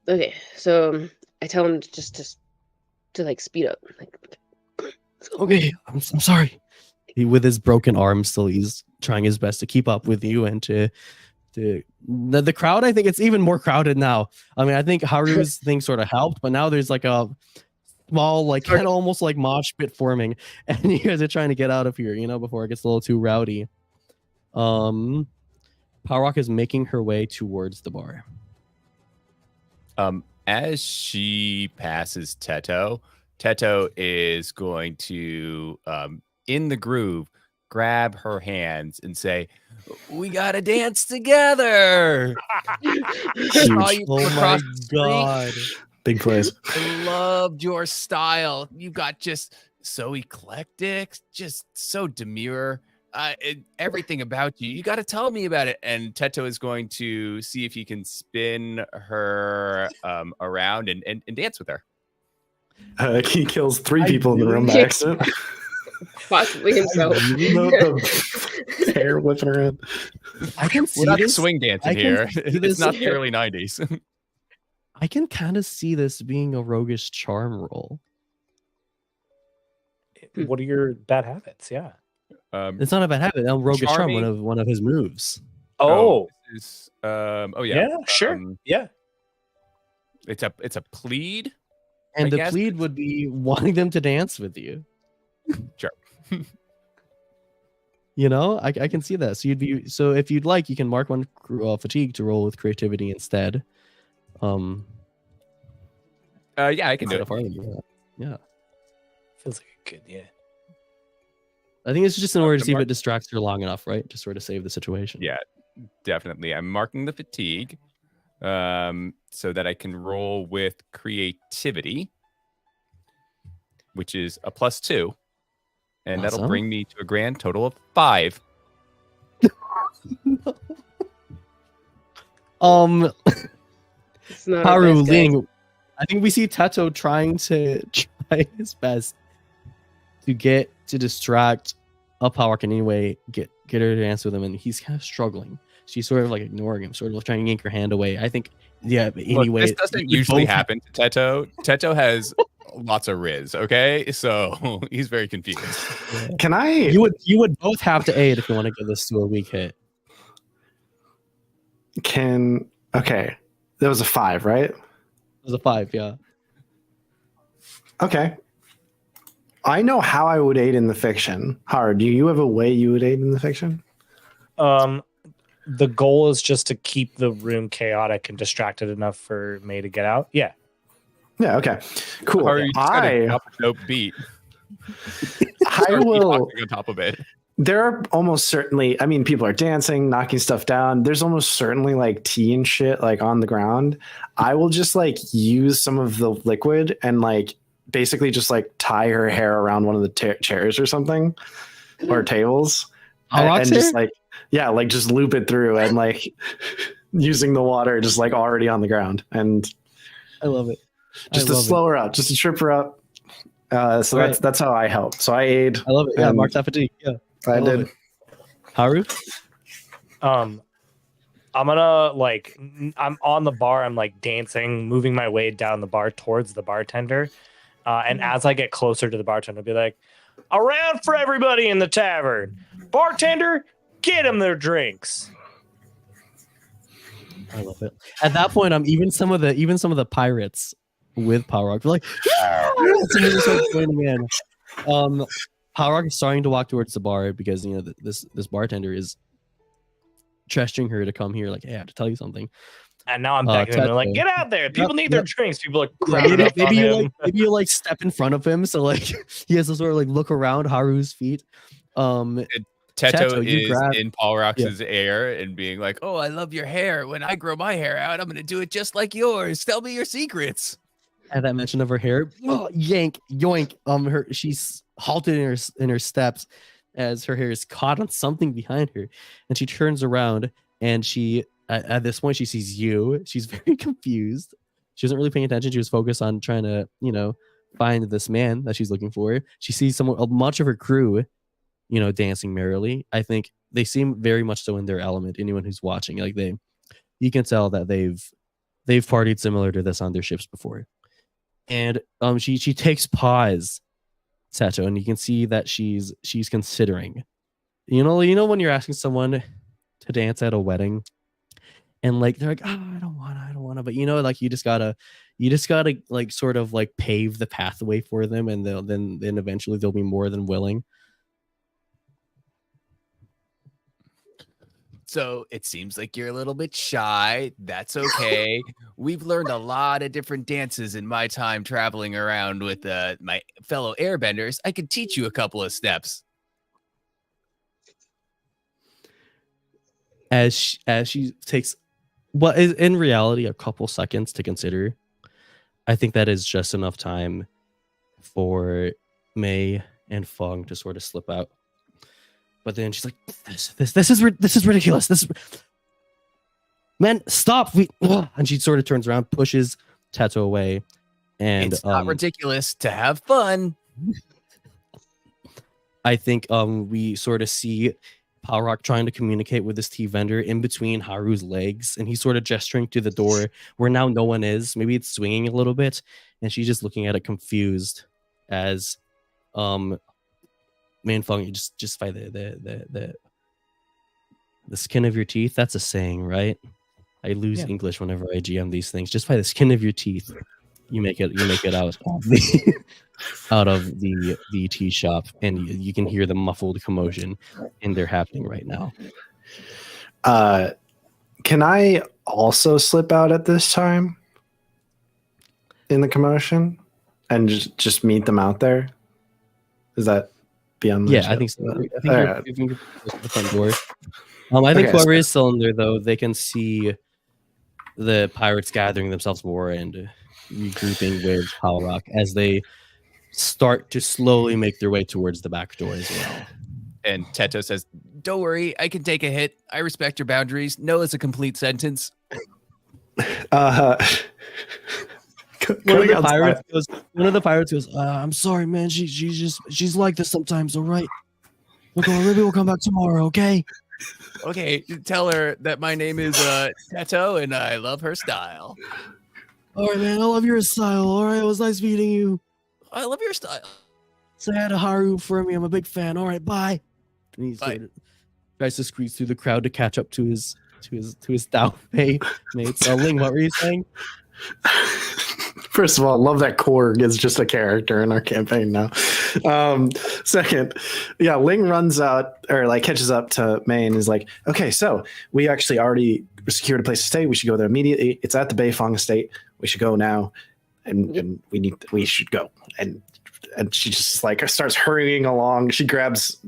Okay, so I tell him just to like speed up. Like, Okay, I'm sorry. He, with his broken arm, still he's trying his best to keep up with you and to the crowd. I think it's even more crowded now. I mean, I think Haru's thing sort of helped, but now there's like a small, like kind of almost like mosh pit forming, and you guys are trying to get out of here, before it gets a little too rowdy. Power Rock is making her way towards the bar. As she passes Teto is going to, in the groove, grab her hands and say, "We gotta dance together." Oh my god. Big plays. I loved your style. You got just so eclectic, just so demure. Everything about you. You got to tell me about it. And Teto is going to see if he can spin her around and dance with her. He kills 3 people in the room by accident. possibly himself. Hair whipping around. I can see We're not this. swing dancing I can here. see It's this not the here. early 90s. I can kind of see this being a roguish charm roll. What are your bad habits? Yeah. It's not a bad habit. Roguish charm, Charming. one of his moves. Oh. This is, yeah. Yeah. Sure. Yeah. It's a plead. And I the guess plead would be wanting them to dance with you. Sure. I can see that. So if you'd like, you can mark one fatigue to roll with creativity instead. Yeah, I can do it. Yeah. Feels like a good. Yeah. I think it's just in order to see if mark- it distracts her long enough, right? To sort of save the situation. Yeah, definitely. I'm marking the fatigue so that I can roll with creativity, which is a +2. And that'll Awesome. bring me to a grand total of 5. It's not Haru our best, guys. Ling, I think we see Teto trying his best to distract a Power in any way, get her to dance with him, and he's kind of struggling. she's sort of like ignoring him, sort of trying to yank her hand away. I think, yeah. But Look, anyway, this doesn't usually happen to Teto. Teto has lots of riz. Okay, so he's very confused. Can I? You would both have to aid if you want to give this to a weak hit. Okay, that was a 5, right? It was a 5, yeah. Okay. I know how I would aid in the fiction. Howard, do you have a way you would aid in the fiction? The goal is just to keep the room chaotic and distracted enough for May to get out. Yeah. Yeah. Okay. Cool. Or you just gotta drop a dope beat. I will. On top of it. There are almost certainly. I mean, people are dancing, knocking stuff down. There's almost certainly like tea and shit like on the ground. I will just like use some of the liquid and like basically just like tie her hair around one of the chairs or something, or tables, and just like like just loop it through and like using the water just like already on the ground, and I love it. Just to slow her up, just to trip her up. So right. that's how I help. So I aid. I love it. Yeah, Mark Fatigue. Yeah, I did. It. Haru? I'm gonna like I'm on the bar. I'm like dancing, moving my way down the bar towards the bartender. And as I get closer to the bartender, I'll be like, "Around for everybody in the tavern, bartender, get them their drinks." I love it. At that point, even some of the pirates with Power Rock, they're like, "Yeah!" Somebody starts joining in. Power Rock is starting to walk towards the bar because this bartender is gesturing her to come here. Like, hey, I have to tell you something. And now I'm back and they're like, "Get out there! People need their drinks." People are crowded up on him. Maybe you like step in front of him, so like he has to sort of like look around Haru's feet. Teto is in Paul Rox's air and being like, "Oh, I love your hair. When I grow my hair out, I'm gonna do it just like yours. Tell me your secrets." At that mention of her hair, yank, yoink. She's halted in her steps as her hair is caught on something behind her, and she turns around and she. At this point, she sees you. She's very confused. She wasn't really paying attention. She was focused on trying to, find this man that she's looking for. She sees much of her crew, dancing merrily. I think they seem very much so in their element. Anyone who's watching, like you can tell that they've partied similar to this on their ships before. And she takes pause, Seto, and you can see that she's considering. You know when you're asking someone to dance at a wedding. And like they're like, I don't wanna, but like you just gotta like sort of like pave the pathway for them, and then eventually they'll be more than willing. So it seems like you're a little bit shy. That's okay. We've learned a lot of different dances in my time traveling around with my fellow airbenders. I could teach you a couple of steps. As she takes what is in reality a couple seconds to consider, I think that is just enough time for May and Fung to sort of slip out. But then she's like, "This is ridiculous. Man, stop!" And she sort of turns around, pushes Teto away, and it's not ridiculous to have fun. I think we sort of see Power Rock trying to communicate with this tea vendor in between Haru's legs, and he's sort of gesturing to the door where now no one is. Maybe it's swinging a little bit, and she's just looking at it confused as Man Fung, just by the skin of your teeth. That's a saying, right? I lose English whenever I GM these things. Just by the skin of your teeth, you make it out of the tea shop, and you can hear the muffled commotion, and they're happening right now. Can I also slip out at this time in the commotion and just meet them out there? Is that beyond? I think so. I think you're the front door. I think whoever is still in there, though, they can see the pirates gathering themselves more and regrouping with Power Rock as they start to slowly make their way towards the back door as well. And Teto says, "Don't worry, I can take a hit. I respect your boundaries. No is a complete sentence." One of the pirates goes, "I'm sorry, man. She's like this sometimes. All right, maybe we'll come back tomorrow, okay?" Okay, tell her that my name is Teto and I love her style. All right, man. I love your style. All right, it was nice meeting you. I love your style. Say hi to Haru for me. I'm a big fan. All right, bye. And he Bye. sort of tries to squeeze through the crowd to catch up to his Dao Fei mates. Ling, what were you saying? First of all, love that Korg is just a character in our campaign now. Second, yeah, Ling runs out or like catches up to May and is like, okay, so we actually already secured a place to stay. We should go there immediately. It's at the Beifong estate. We should go now. And we should go. And she just like starts hurrying along. She grabs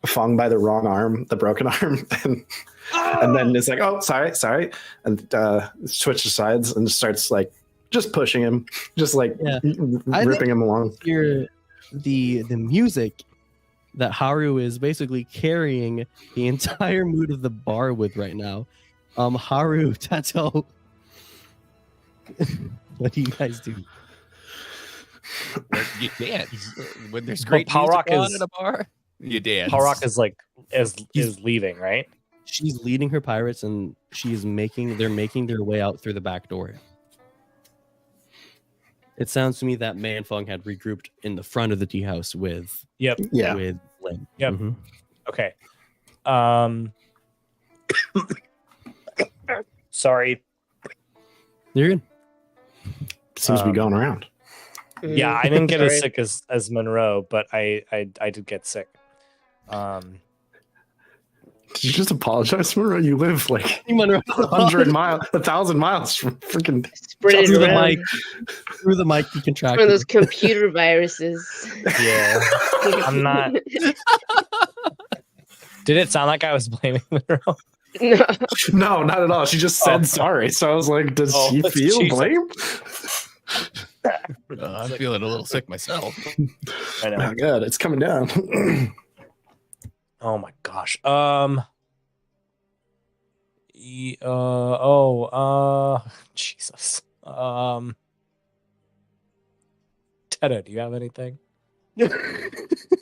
Fong by the wrong arm, the broken arm, and then it's like, oh, sorry. And switches sides and starts like just pushing him, just like ripping him along. Hear the music that Haru is basically carrying the entire mood of the bar with right now. Haru, Tato, what do you guys do? You dance when there's great Paul music Rock on is- at a bar. You dance. Paul Rock is like is leaving, right? She's leading her pirates, and they're making their way out through the back door. It sounds to me that May and Fung had regrouped in the front of the tea house with Yeah. Lin. Yep. Mhm. Okay. Sorry. You're good. Seems to be going around. Yeah, I didn't get as Sorry. sick as Monroe, but I did get sick. Did you just apologize for it? You live like Monroe. 1,000 miles from freaking. Spread it Through the around. mic. Through the mic, you One contracted. of those computer viruses. Yeah. I'm not. Did it sound like I was blaming Monroe? No. No, not at all. She just said Oh. sorry. So I was like, does Oh, she feel Jesus. blame? I'm feeling a little sick myself. I know. Oh, God, it's coming down. Oh my gosh. Jesus. Teta, do you have anything? No,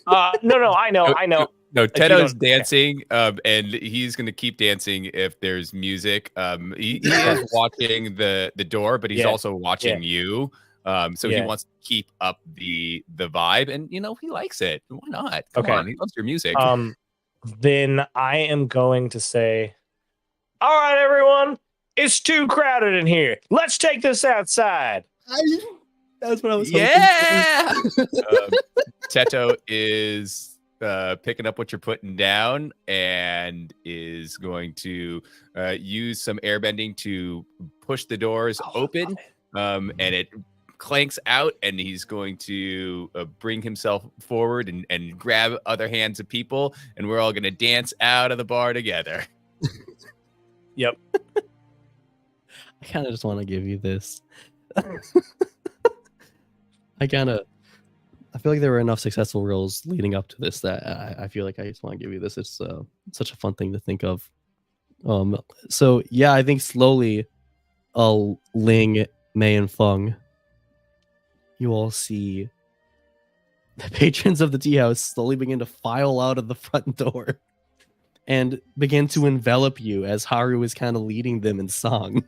I know. No, you Teto's don't- dancing, and he's going to keep dancing if there's music. He is watching the door, but he's Yeah. also watching you. So he Yeah. wants to keep up the vibe, and he likes it. Why not? Come Okay. on, he loves your music. Then I am going to say, all right, everyone, it's too crowded in here. Let's take this outside. That's what I was hoping. Yeah. Teto is picking up what you're putting down and is going to use some airbending to push the doors open. And it clanks out, and he's going to bring himself forward and grab other hands of people, and we're all going to dance out of the bar together. Yep. I kind of just want to give you this. I feel like there were enough successful roles leading up to this that I feel like I just want to give you this. It's such a fun thing to think of. So yeah, I think slowly, Ling, Mei, and Feng, you all see the patrons of the tea house slowly begin to file out of the front door and begin to envelop you as Haru is kind of leading them in song.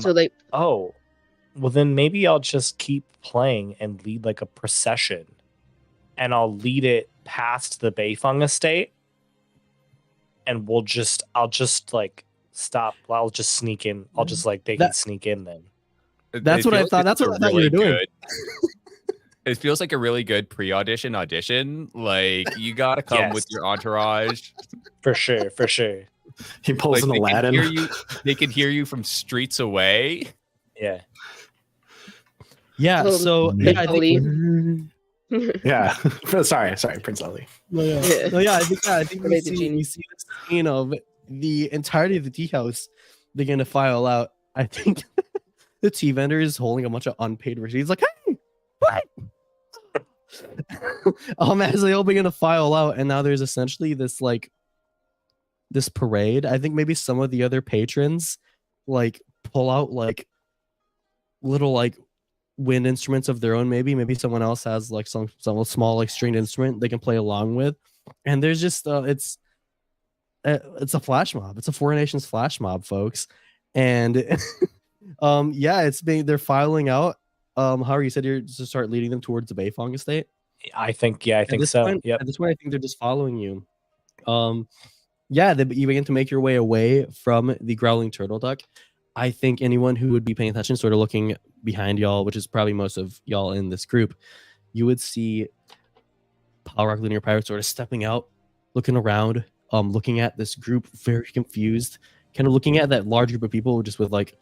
So like, Oh, well then maybe I'll just keep playing and lead like a procession, and I'll lead it past the Beifeng estate, and I'll just like stop. I'll just sneak in. I'll just like they can sneak in then. That's It what I feels thought. That's it's what a I thought you were doing. It feels like a really good pre-audition audition. Like you got to come with Yes. your entourage. For sure. He pulls Like, an Aladdin. they can hear you from streets away. Yeah. Yeah, Little so yeah, I think, Yeah. sorry, Prince Ali. no, yeah. Yeah. No, yeah, I think we Relate to see Genie. this scene of the entirety of the tea house begin to file out. I think the tea vendor is holding a bunch of unpaid receipts. He's like, hey, what? As they all begin to file out, and now there's essentially this parade. I think maybe some of the other patrons like pull out like little like wind instruments of their own. Maybe someone else has like some small like stringed instrument they can play along with, and there's just it's a flash mob. It's a Four Nations flash mob, folks, and yeah, they're filing out. How you said you're to start leading them towards the Beifong estate. I think so. At this point, I think they're just following you. Yeah, you begin to make your way away from the growling turtle duck. I think anyone who would be paying attention, sort of looking behind y'all, which is probably most of y'all in this group, you would see Power Rock Linear Pirate sort of stepping out, looking around, looking at this group, very confused, kind of looking at that large group of people, just with like,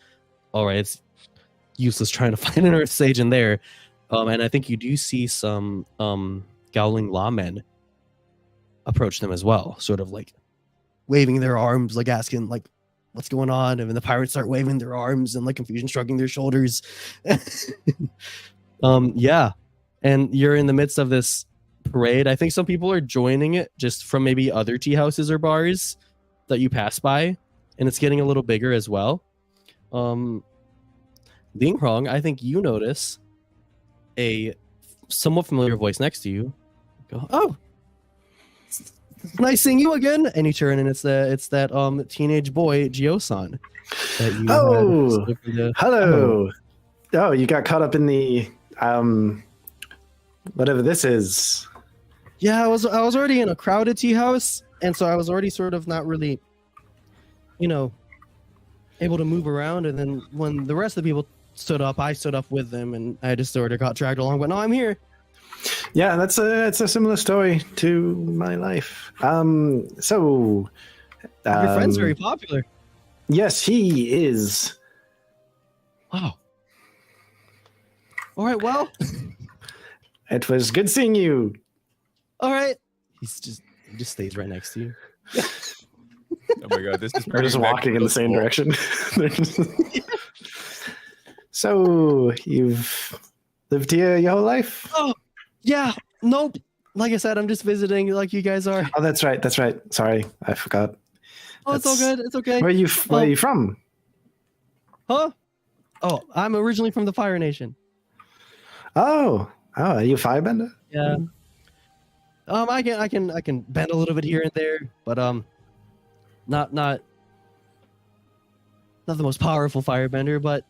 all right, it's useless trying to find an Earth Sage in there. And I think you do see some Gowling Lawmen approach them as well, sort of like waving their arms, like asking like, what's going on? And then the pirates start waving their arms and like confusion shrugging their shoulders. Yeah. And you're in the midst of this parade. I think some people are joining it just from maybe other tea houses or bars that you pass by, and it's getting a little bigger as well. Ling Hrong, I think you notice a somewhat familiar voice next to you. Go, oh, nice seeing you again. And you turn, and it's that teenage boy Gio-san. Hello. Oh, you got caught up in the whatever this is. Yeah, I was already in a crowded tea house, and so I was already sort of not really, able to move around. And then when the rest of the people stood up, I stood up with them, and I just sort of got dragged along. But no, I'm here. Yeah, it's a similar story to my life. Your friend's very popular. Yes, he is. Wow. All right, well. It was good seeing you. All right. He just stays right next to you. Oh my god, this is We're just walking in the same direction. So, you've lived here your whole life? Oh, yeah. Nope. Like I said, I'm just visiting like you guys are. Oh, that's right. Sorry, I forgot. Oh, it's all good. It's okay. Where are you from? Huh? Oh, I'm originally from the Fire Nation. Oh, are you a firebender? Yeah. I can bend a little bit here and there, but not the most powerful firebender, but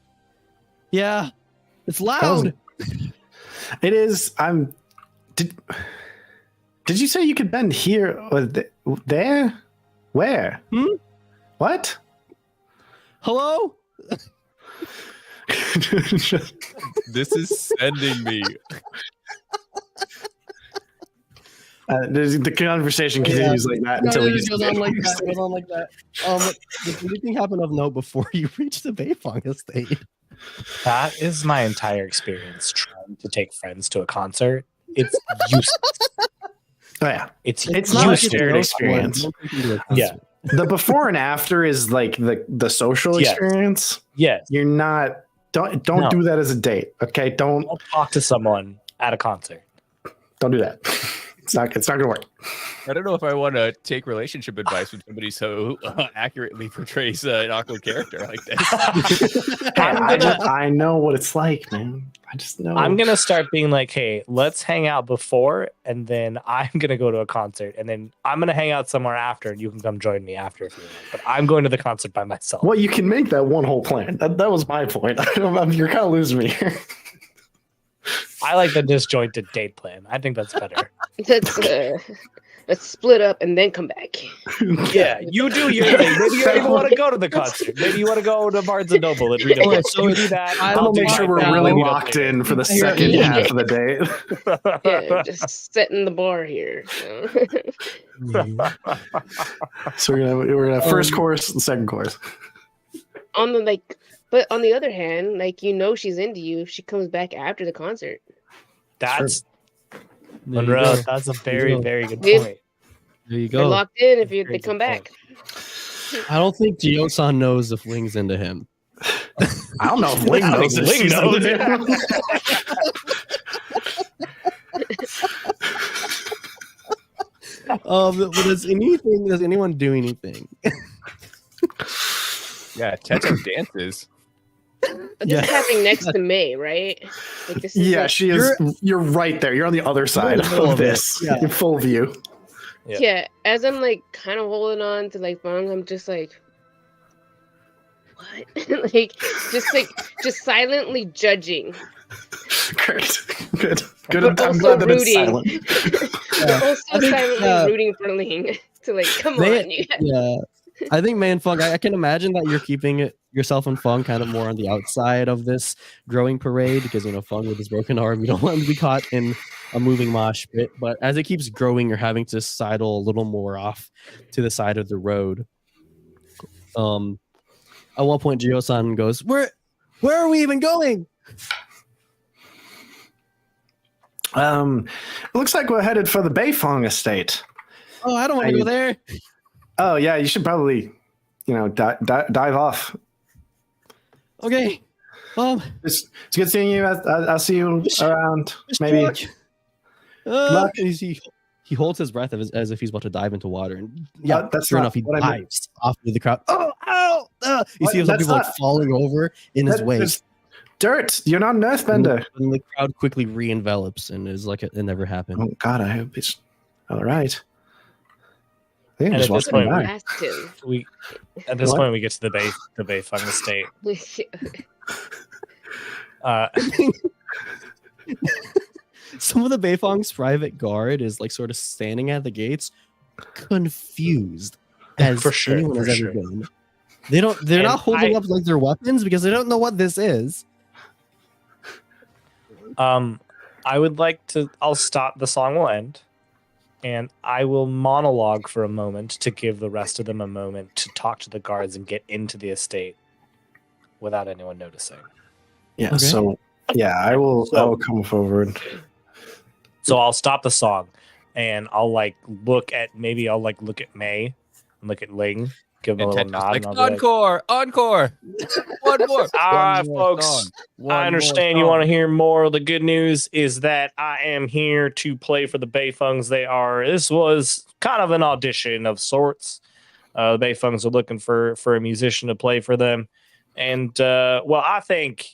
yeah, it's loud. It is. Did you say you could bend here or there? Where? What? Hello? This is sending me. The conversation continues like that until it goes on like that. Does anything happen of note before you reach the Beifong estate? That is my entire experience trying to take friends to a concert. It's useless. Oh yeah, it's not a useless. shared experience. Yeah, the before and after is like the social experience. Yes, you're not. Don't do that as a date. Okay, don't talk to someone at a concert. Don't do that. It's not gonna work. I don't know if I want to take relationship advice from somebody so accurately portrays an awkward character like this. I know what it's like, man. I just know. I'm gonna start being like, hey, let's hang out before, and then I'm gonna go to a concert, and then I'm gonna hang out somewhere after, and you can come join me after if you want. But I'm going to the concert by myself. Well, you can make that one whole plan. That was my point. You're kind of losing me here. I like the disjointed date plan. I think that's better. Let's split up and then come back. Yeah, you do your thing. Maybe you don't even want to go to the concert. Maybe you want to go to Barnes and Noble and read a book. So do that. I'll make sure we're really locked in for the second half of the day. Yeah, just setting the bar here. So we're gonna have first course and second course. But on the other hand, she's into you if she comes back after the concert. That's Monroe. That's a very, very good point. There you go. They're locked in if they come back. I don't think Gio-san knows if Ling's into him. I don't know if Ling knows. Ling knows. Does anyone do anything? Yeah, Tetra dances. But this is happening next to May, right? Like this is Yeah, like, she is. You're right there. You're on the other side middle of of it, this. yeah. In full view. yeah. As I'm like kind of holding on to like Fong, I'm just like, what? just silently judging. Great. Good. Good. But I'm also glad that it's rooting. silent. Also think, silently rooting for Ling to like, come on, you guys. Yeah, I think May and Fung. I can imagine that you're keeping yourself and Fung kind of more on the outside of this growing parade because Fung with his broken arm, you don't want him to be caught in a moving mosh pit. But as it keeps growing, you're having to sidle a little more off to the side of the road. At one point, Gio-san goes, "Where are we even going?" It looks like we're headed for the Beifong estate. Oh, I don't want to go there. Oh yeah, you should probably, dive off. Okay. It's good seeing you. I'll see you around. Maybe. And he holds his breath as if he's about to dive into water. And yeah, that's sure not enough, he what I meant. dives off into the crowd. Oh, ow! You see some That's people not- falling over in his way. There's dirt. You're not an earthbender. And the crowd quickly re-envelops and is like it never happened. Oh God, I hope it's all right. I think I'm And just at this walking point, by. Asked him. At this What? point we get to the Beifong estate. Some of the Beifong's private guard is like sort of standing at the gates, confused as For sure, anyone has for ever sure. been. They're And not holding I- up like their weapons because they don't know what this is. I would like to. I'll stop. The song will end, and I will monologue for a moment to give the rest of them a moment to talk to the guards and get into the estate without anyone noticing. Yeah. Okay. So yeah, I will come forward. So I'll stop the song, and I'll look at May and look at Ling, give him a And little Tetra's nod, like, and I'll be like, encore, encore, one more. All right, One more folks. song. One I more understand you song. want to hear more. The good news is that I am here to play for the Beifungs. This was kind of an audition of sorts. The Beifungs are looking for a musician to play for them. And, I think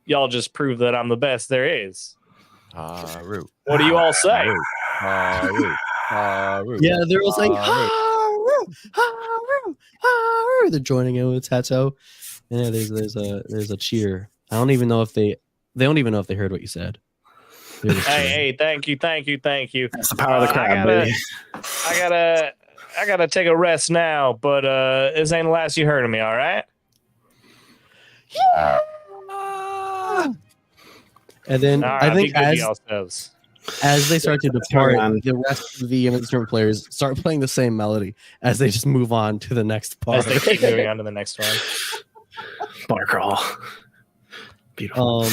y'all just proved that I'm the best there is. Haru. What do you all say? Haru. Haru. Yeah, they're all saying Haru. Haru, Haru, Haru. They're joining in with Tato. And yeah, there's a cheer. I don't even know if they don't even know if they heard what you said. They're just cheering. Hey, thank you. That's the power of the crowd, I baby. gotta take a rest now, but this ain't the last you heard of me, all right? And then All right, I think be good to as yourselves. they start to depart, on. the rest of the instrument players start playing the same melody as they just move on to the next part. As they keep moving on to the next one. Bar crawl. Beautiful.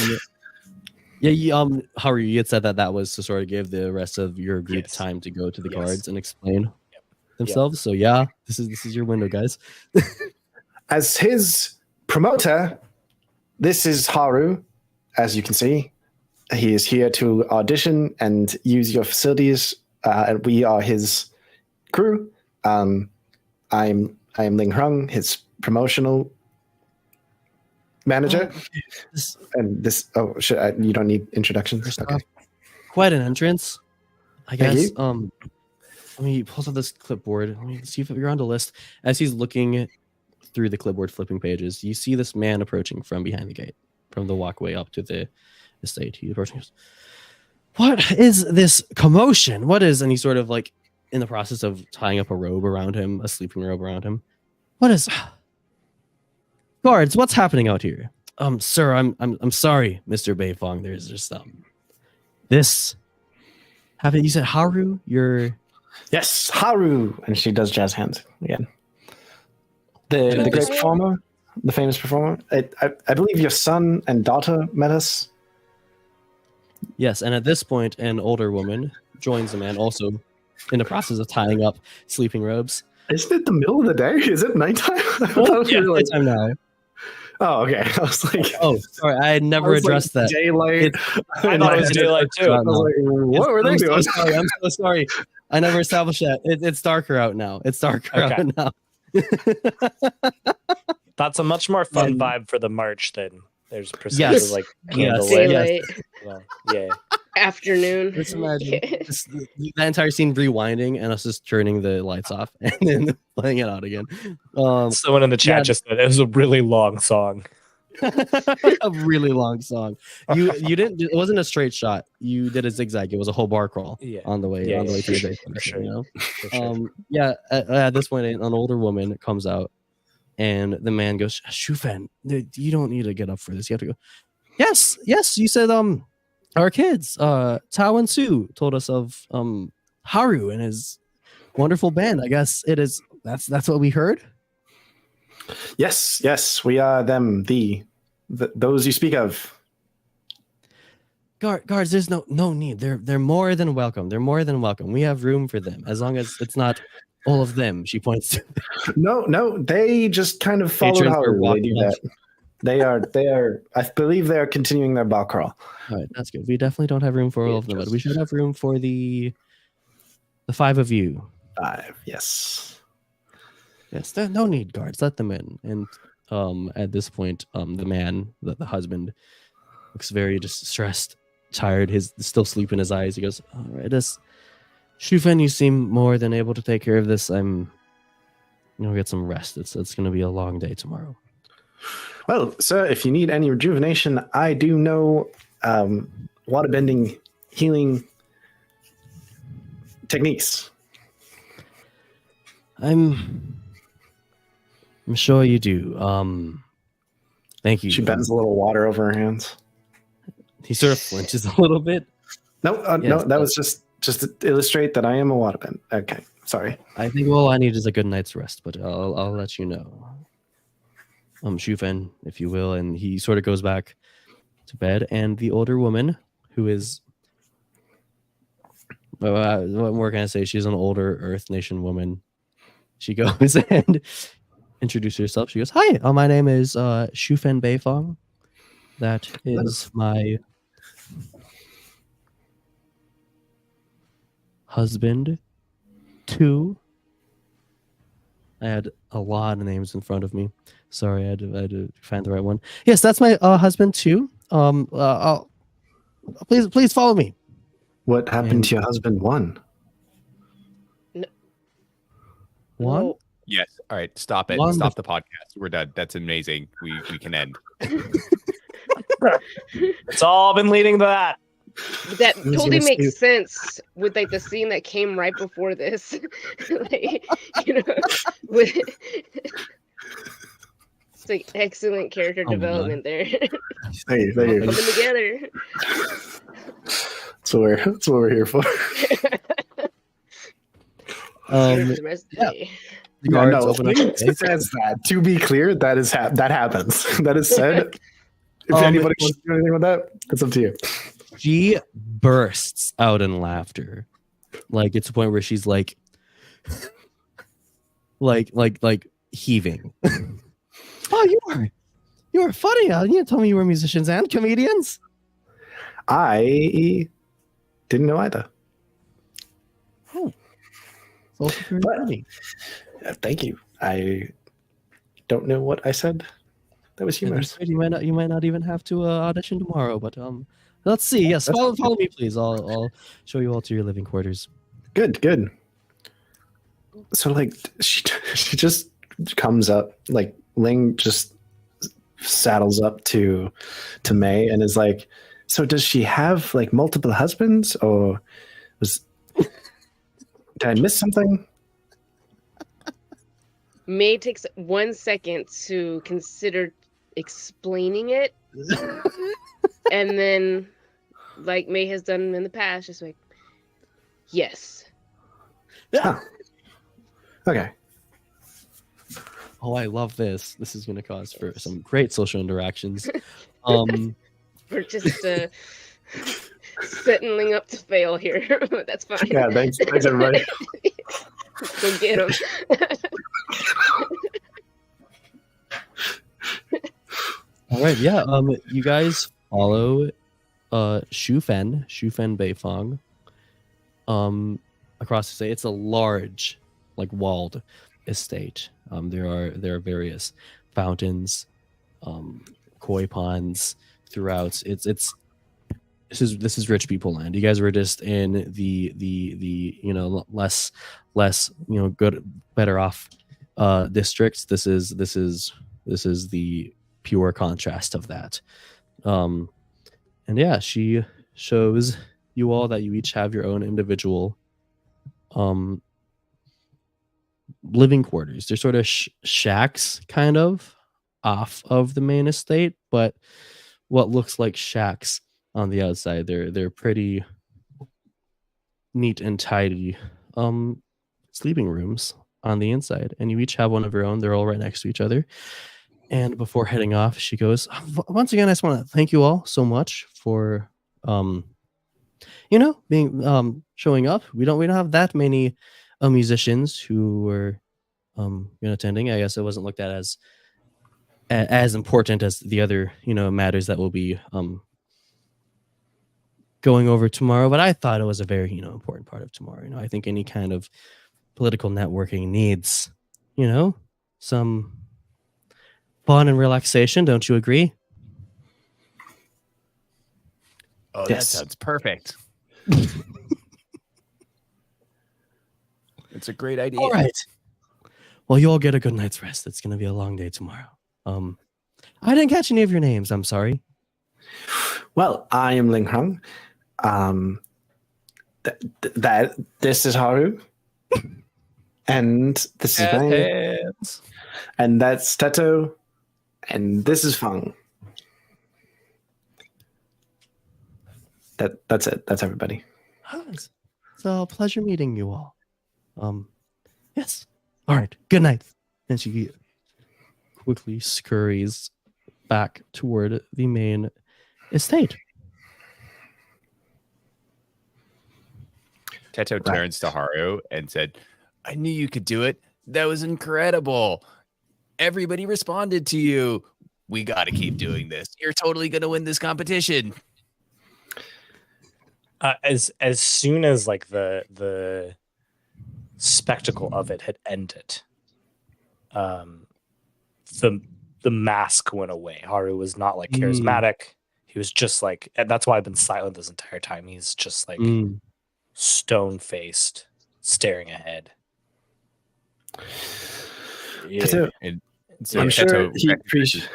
Haru, you had said that was to sort of give the rest of your group Yes. time to go to the Yes. guards and explain themselves. So yeah, this is your window, guys. As his promoter, this is Haru. As you can see, he is here to audition and use your facilities. And we are his crew. I am Ling Hung, his promotional manager. This- And this. Oh, you don't need introductions. First Okay. off, quite an entrance, I Thank guess. you. Let me pull up this clipboard. Let me see if you're on the list. As he's looking through the clipboard, flipping pages, you see this man approaching from behind the gate, from the walkway up to the estate. He approaching. What is this commotion? What is? And he's sort of like in the process of tying up a robe around him, a sleeping robe around him. What is? Guards, what's happening out here? Sir, I'm sorry, Mr. Beifong. There's just this happened. You said Haru, you're Yes, Haru, and she does jazz hands again. The great performer, the famous performer. I believe your son and daughter met us. yes, and at this point, an older woman joins the man, also in the process of tying up sleeping robes. Isn't it the middle of the day? Is it nighttime? I thought we Yeah, were like- it's time now. oh, okay. I was like, Oh, sorry, I had I never was like, addressed that. Daylight. I thought it was daylight too. I was like, what were they I'm doing? So sorry. I'm so sorry. I never established that. It's darker out now. It's darker Okay. out now. That's a much more fun And- vibe for the march than There's percentage Yes. of like Yes. candlelit. Daylight, Well, yeah. afternoon. Just imagine Yeah. that entire scene rewinding and us just turning the lights off and then playing it out again. Someone in the chat yeah. just said it was a really long song. A really long song. You didn't. It wasn't a straight shot. You did a zigzag. It was a whole bar crawl. Yeah. On the way. Yeah, on the yeah, way to for the sure, base. for sure. You know. For sure. Yeah. At this point, an older woman comes out, and the man goes, "Shufen, you don't need to get up for this. You have to go." Yes. You said our kids, Tao and Sue, told us of Haru and his wonderful band. I guess it is. That's what we heard. Yes, we are them, those you speak of. Guards, there's no need. They're more than welcome. They're more than welcome. We have room for them, as long as it's not all of them. She points to. No, they just kind of followed Patrons are Haru. They walking do that. They are. I believe they are continuing their bar crawl. All right, that's good. We definitely don't have room for all of them, but we should have room for the 5 of you. 5, yes. Yes, there's no need, guards. Let them in. And at this point, the man, the husband, looks very distressed, tired. His still sleep in his eyes. He goes, "All right, Shufen, you seem more than able to take care of this. I'm gonna get some rest. It's gonna be a long day tomorrow." Well, sir, if you need any rejuvenation, I do know waterbending healing techniques. I'm sure you do. Thank you. She bends a little water over her hands. He sort of flinches a little bit. No, that was just to illustrate that I am a waterbend. Okay, sorry. I think all I need is a good night's rest, but I'll let you know. Shufen, if you will, and he sort of goes back to bed, and the older woman, who is, what more can I say? She's an older Earth Nation woman. She goes and introduces herself. She goes, "Hi, my name is Shufen Beifong. That is my husband, too." I had a lot of names in front of me. Sorry, I had to find the right one. Yes, that's my husband, too. Please follow me. What happened to your husband? One. One? No. Yes. All right. Stop it. Wonderful. Stop the podcast. We're done. That's amazing. We can end. It's all been leading to that. That was totally gonna makes sense with like the scene that came right before this. Like, with it's like excellent character Oh my development there. Thank you. Coming together. That's what we're here for. The rest of the day. The guards open up the it gate. says that. To be clear, that is that happens. That is said. If Um, anybody wants to do anything with that, it's up to you. She bursts out in laughter. Like it's a point where she's like heaving. Oh, you are funny. You didn't tell me you were musicians and comedians. I didn't know either. Oh, it's also very But- funny. Thank you. I don't know what I said. That was And humorous. that's good. You might not even have to audition tomorrow. But let's see. Yes, follow me, please. I'll show you all to your living quarters. Good. So like she just comes up, like Ling just saddles up to May and is like, so does she have like multiple husbands, or did I miss something? May takes 1 second to consider explaining it, and then, like May has done in the past, just like, yes. Huh. Okay. Oh, I love this. This is going to cause for some great social interactions. We're just settling up to fail here, but that's fine. Yeah, thanks everybody. Go get him. All right, yeah. You guys follow Shufen Beifong across the state. It's a large, like walled estate. There are various fountains, koi ponds throughout. This is rich people land. You guys were just in the less good, better off districts. This is the pure contrast of that. And yeah, she shows you all that you each have your own individual living quarters. They're sort of shacks, kind of off of the main estate, but what looks like shacks on the outside. They're pretty neat and tidy sleeping rooms on the inside, and you each have one of your own. They're all right next to each other. And before heading off, she goes, once again, I just want to thank you all so much for being showing up. We don't have that many musicians who were attending. I guess it wasn't looked at as important as the other matters that will be going over tomorrow, but I thought it was a very important part of tomorrow. I think any kind of political networking needs some fun and relaxation. Don't you agree? Oh, Yes. that sounds perfect. It's a great idea. All right. Well, you all get a good night's rest. It's going to be a long day tomorrow. I didn't catch any of your names. I'm sorry. Well, I am Ling Hung. This is Haru, and this is Bang, Hands. and that's Teto, and this is Fung. That's it. That's everybody. It's a pleasure meeting you all. Yes. All right. Good night. And she quickly scurries back toward the main estate. Teto turns to Haru and said, I knew you could do it. That was incredible. Everybody responded to you. We got to keep doing this. You're totally going to win this competition. As soon as like the spectacle of it had ended, the mask went away. Haru was not like charismatic. He was just like, and that's why I've been silent this entire time. He's just like stone faced, staring ahead. Yeah. So, and so I'm sure Teto he recognizes appreciates.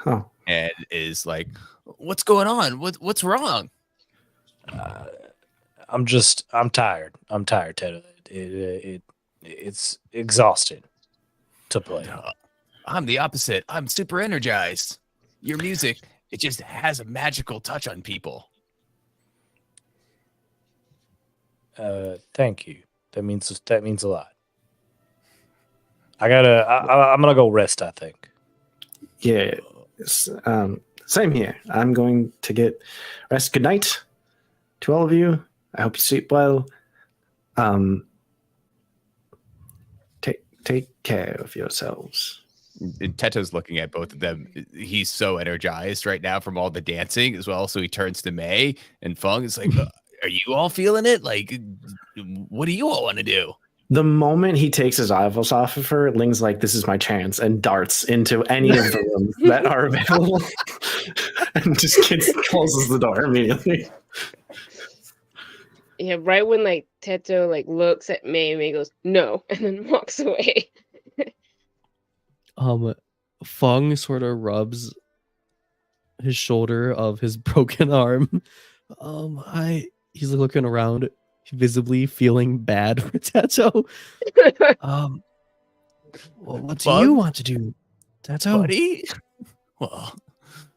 that and is like, what's going on? What's wrong? I'm tired. I'm tired, Ted. It's exhausting to play. I'm the opposite. I'm super energized. Your music, it just has a magical touch on people. Thank you. That means a lot. I'm gonna go rest, I think. Yeah. Same here. I'm going to get rest. Good night to all of you. I hope you sleep well. Take care of yourselves. And Teto's looking at both of them. He's so energized right now from all the dancing as well. So he turns to May and Fung. It's like, are you all feeling it? Like, what do you all want to do? The moment he takes his eyeballs off of her, Ling's like, this is my chance, and darts into any of the rooms that are available and just closes the door immediately. Yeah, right when like Teto like looks at May goes, no, and then walks away. Fung sort of rubs his shoulder of his broken arm. He's looking around, visibly feeling bad for Teto. Well, what do you want to do, Teto? Buddy? Well,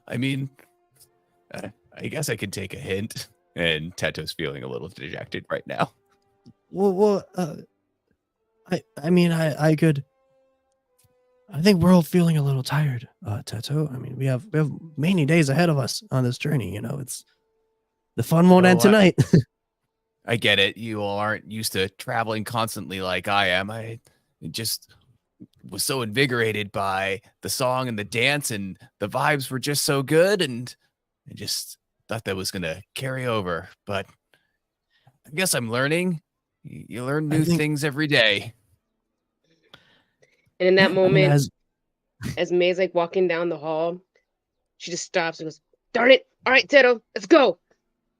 I mean, I guess I could take a hint. And Teto's feeling a little dejected right now. I could. I think we're all feeling a little tired, Teto. I mean, we have many days ahead of us on this journey. It's the fun won't end tonight. I get it. You all aren't used to traveling constantly like I am. I just was so invigorated by the song and the dance, and the vibes were just so good, and I just thought that was going to carry over. But I guess I'm learning. You learn new things every day. And in that moment, as May's like walking down the hall, she just stops and goes, "Darn it! All right, Teto, let's go.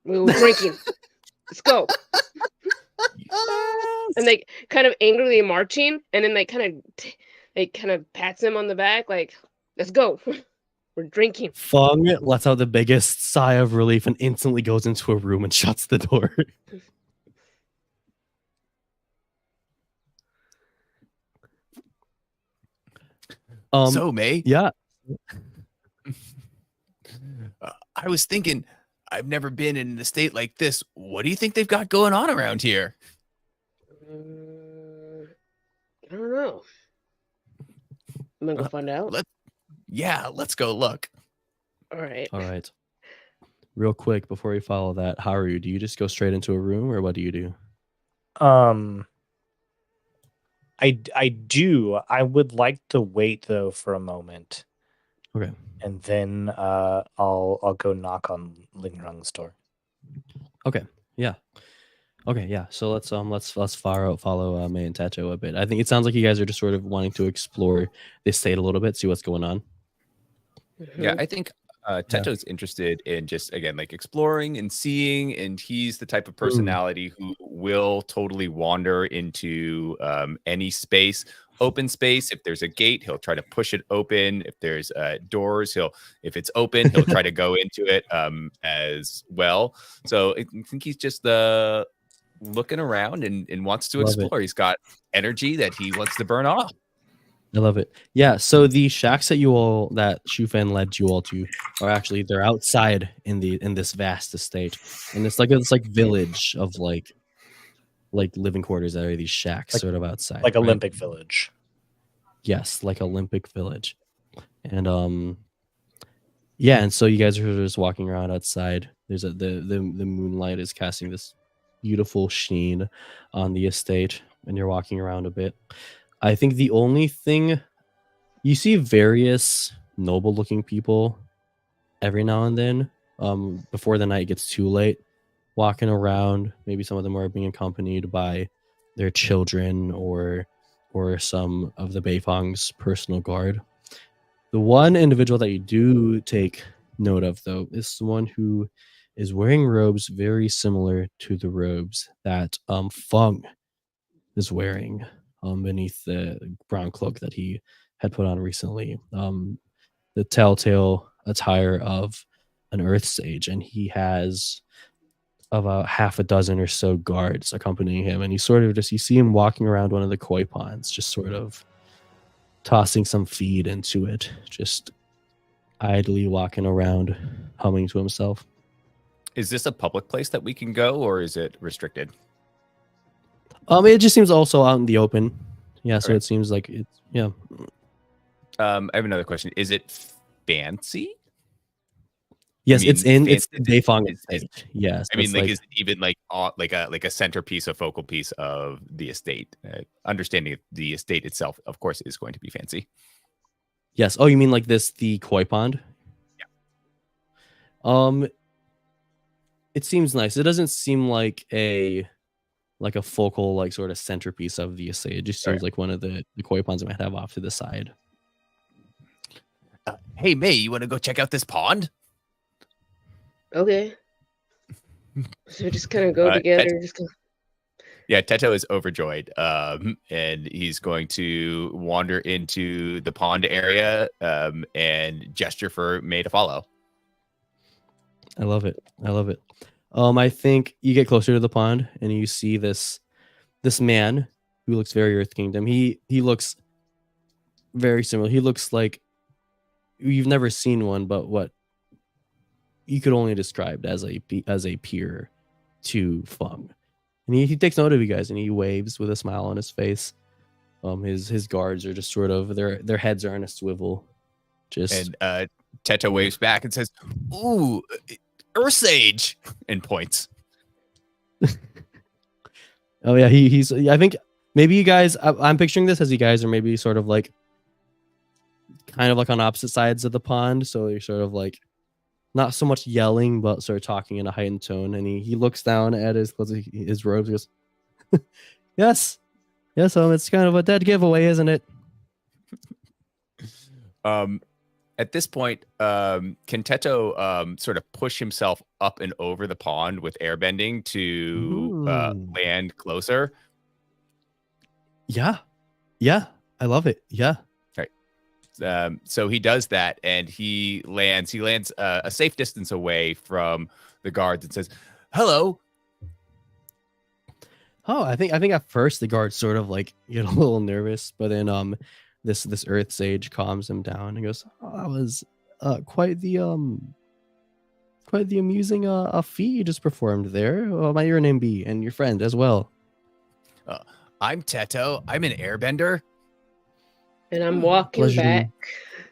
We're drinking. Let's go." And like kind of angrily marching, and then like kind of pats him on the back, like, "Let's go. We're drinking." Fung lets out the biggest sigh of relief and instantly goes into a room and shuts the door. So, May, Yeah. I was thinking, I've never been in an estate like this. What do you think they've got going on around here? I don't know. I'm gonna go find out. Let's go look. All right. All right. Real quick before we follow that, Haru, do you just go straight into a room or what do you do? I do. I would like to wait though for a moment. Okay. And then I'll go knock on Ling Rung's door. Okay. Yeah. Okay. Yeah. So let's follow May and Tacho a bit. I think it sounds like you guys are just sort of wanting to explore this state a little bit, see what's going on. Yeah, I think Teto's interested in just, again, like exploring and seeing, and he's the type of personality who will totally wander into any space, open space. If there's a gate, he'll try to push it open. If there's doors, if it's open, he'll try to go into it as well. So I think he's just looking around and wants to explore. He's got energy that he wants to burn off. I love it. Yeah. So the shacks that Shufan led you all to are actually, they're outside in this vast estate, and it's like this village of like living quarters that are these shacks sort of outside, like right? Olympic Village. Yes, like Olympic Village, and yeah, and so you guys are just walking around outside. There's the moonlight is casting this beautiful sheen on the estate, and you're walking around a bit. I think the only thing you see, various noble looking people every now and then, before the night gets too late, walking around. Maybe some of them are being accompanied by their children or some of the Beifang's personal guard. The one individual that you do take note of, though, is the one who is wearing robes very similar to the robes that Fung is wearing beneath the brown cloak that he had put on recently. The telltale attire of an Earth Sage, and he has about half a dozen or so guards accompanying him, and you see him walking around one of the koi ponds, just sort of tossing some feed into it, just idly walking around, humming to himself. Is this a public place that we can go, or is it restricted? It just seems also out in the open. Yeah, so it seems like it's, yeah. I have another question. Is it fancy? Yes, I mean, it's in fancy, it's Beifang estate. Yes. I mean, is it even like a centerpiece, a focal piece of the estate? Understanding the estate itself, of course, is going to be fancy. Yes. Oh, you mean like the koi pond? Yeah. It seems nice. It doesn't seem like a focal, sort of centerpiece of the estate. It just seems like one of the koi ponds might have off to the side. Hey, May, you want to go check out this pond? Okay. So we just kind of go together. Yeah, Teto is overjoyed, and he's going to wander into the pond area and gesture for May to follow. I love it. I think you get closer to the pond and you see this man who looks very Earth Kingdom. He looks very similar. He looks like you've never seen one, but what you could only describe as a peer to Fung. And he takes note of you guys and he waves with a smile on his face. His guards are just sort of their heads are in a swivel. And Teto waves back and says, "Ooh, Earth Sage," and points. Oh yeah, he's. I think maybe you guys. I'm picturing this as you guys are maybe sort of kind of on opposite sides of the pond. So you're sort of not so much yelling, but sort of talking in a heightened tone. And he looks down at his robes. He goes, "Yes, it's kind of a dead giveaway, isn't it?" At this point, can Teto sort of push himself up and over the pond with airbending to land closer? Yeah, I love it. Yeah. So he does that, and he lands a safe distance away from the guards and says, "Hello." Oh, I think at first the guards sort of like get a little nervous, but then this Earth Sage calms him down and goes, "Oh, that was quite the amusing feat you just performed there. What might your name be, and your friend as well?" I'm Teto. I'm an airbender. And I'm walking Pleasure to- back.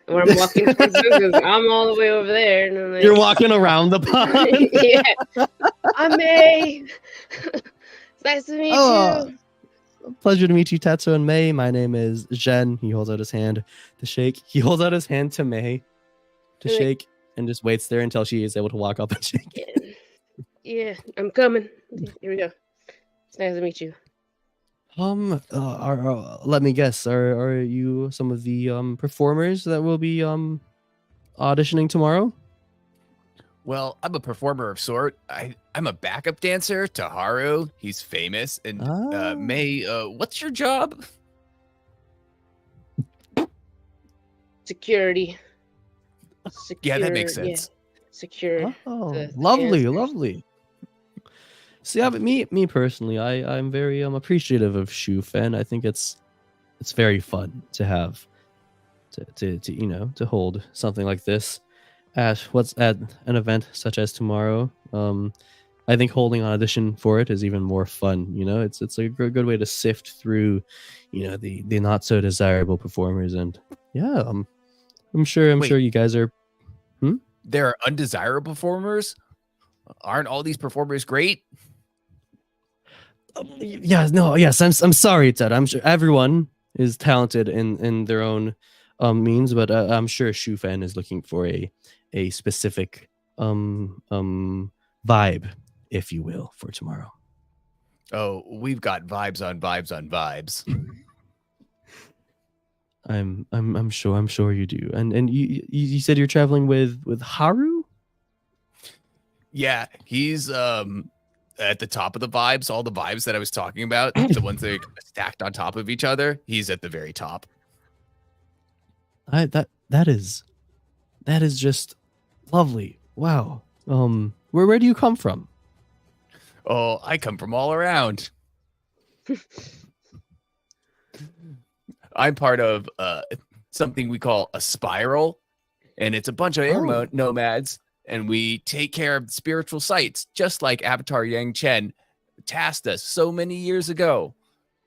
Or I'm walking towards you 'cause I'm all the way over there. And I'm like, You're walking around the pond. yeah. I'm May. It's nice to meet you. Pleasure to meet you, Tetsu and May. My name is Jen. He holds out his hand to shake. He holds out his hand to May to Like- shake and just waits there until she is able to walk up and shake. Yeah, I'm coming. Here we go. It's nice to meet you. Let me guess. Are you some of the performers that will be auditioning tomorrow? Well, I'm a performer of sort. I'm a backup dancer to Haru. He's famous. And May, what's your job? Security. Yeah, that makes Yeah. sense. Secure. Oh, the lovely, answers. lovely. See, but me personally, I'm very appreciative of Shufen. I think it's very fun to have to hold something like this at an event such as tomorrow. I think holding an audition for it is even more fun. It's a good way to sift through, the not so desirable performers. And yeah, I'm sure you guys are. There are undesirable performers? Aren't all these performers great? Yes, I'm sorry, Ted. I'm sure everyone is talented in their own means, but I'm sure Shufan is looking for a specific vibe, if you will, for tomorrow. Oh, we've got vibes on vibes on vibes. I'm sure you do. And you said you're traveling with Haru? Yeah, he's at the top of the vibes, all the vibes that I was talking about, the ones that are stacked on top of each other. He's at the very top. That is just lovely. Wow. Where do you come from? Oh, I come from all around. I'm part of something we call a spiral, and it's a bunch of air nomads, and we take care of spiritual sites, just like Avatar Yang Chen tasked us so many years ago.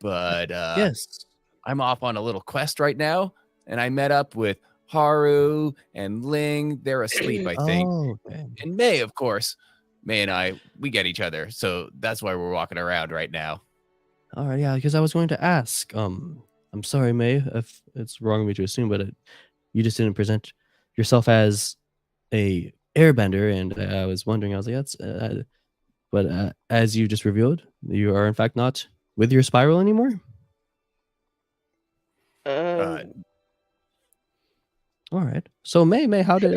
But Yes. I'm off on a little quest right now, and I met up with Haru and Ling. They're asleep, I think. Oh, okay. And May, of course. May and I, we get each other, so that's why we're walking around right now. All right, yeah, because I was going to ask. I'm sorry, May, if it's wrong of me to assume, but you just didn't present yourself as a airbender, and I was wondering. I was like, that's. But as you just revealed, you are in fact not with your spiral anymore. Uh, All right. So May, how did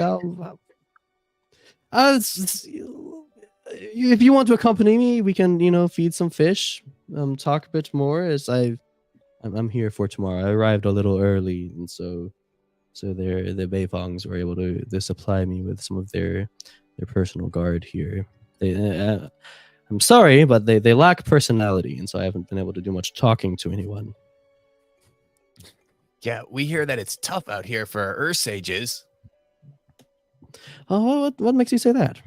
if you want to accompany me, we can feed some fish, talk a bit more. As I'm here for tomorrow. I arrived a little early, and so the Beifongs were able to supply me with some of their personal guard here. I'm sorry, but they lack personality, and so I haven't been able to do much talking to anyone. yeah, we hear that it's tough out here for our Earth sages. Oh, what makes you say that?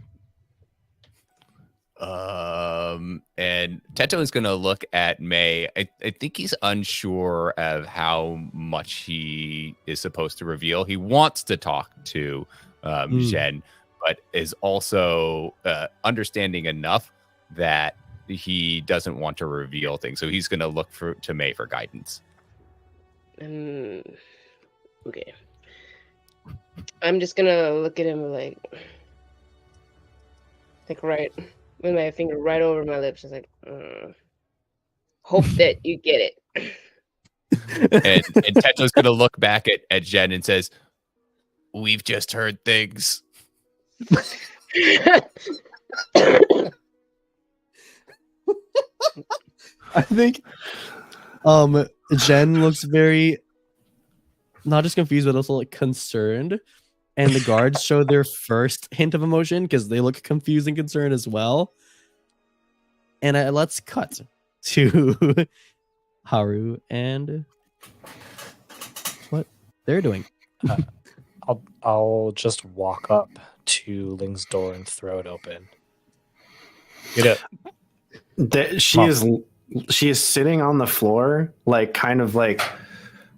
And Teto is going to look at May. I think he's unsure of how much he is supposed to reveal. He wants to talk to Zhen, but is also understanding enough that he doesn't want to reveal things. So he's going to look to May for guidance. Okay. I'm just gonna look at him like right with my finger right over my lips. Just like, hope that you get it. And Teto's going to look back at Jen and says, We've just heard things. I think Jen looks very not just confused, but also like concerned. And the guards show their first hint of emotion because they look confused and concerned as well. And let's cut to Haru and what they're doing. I'll just walk up to Ling's door and throw it open. Get it. She is sitting on the floor, like kind of like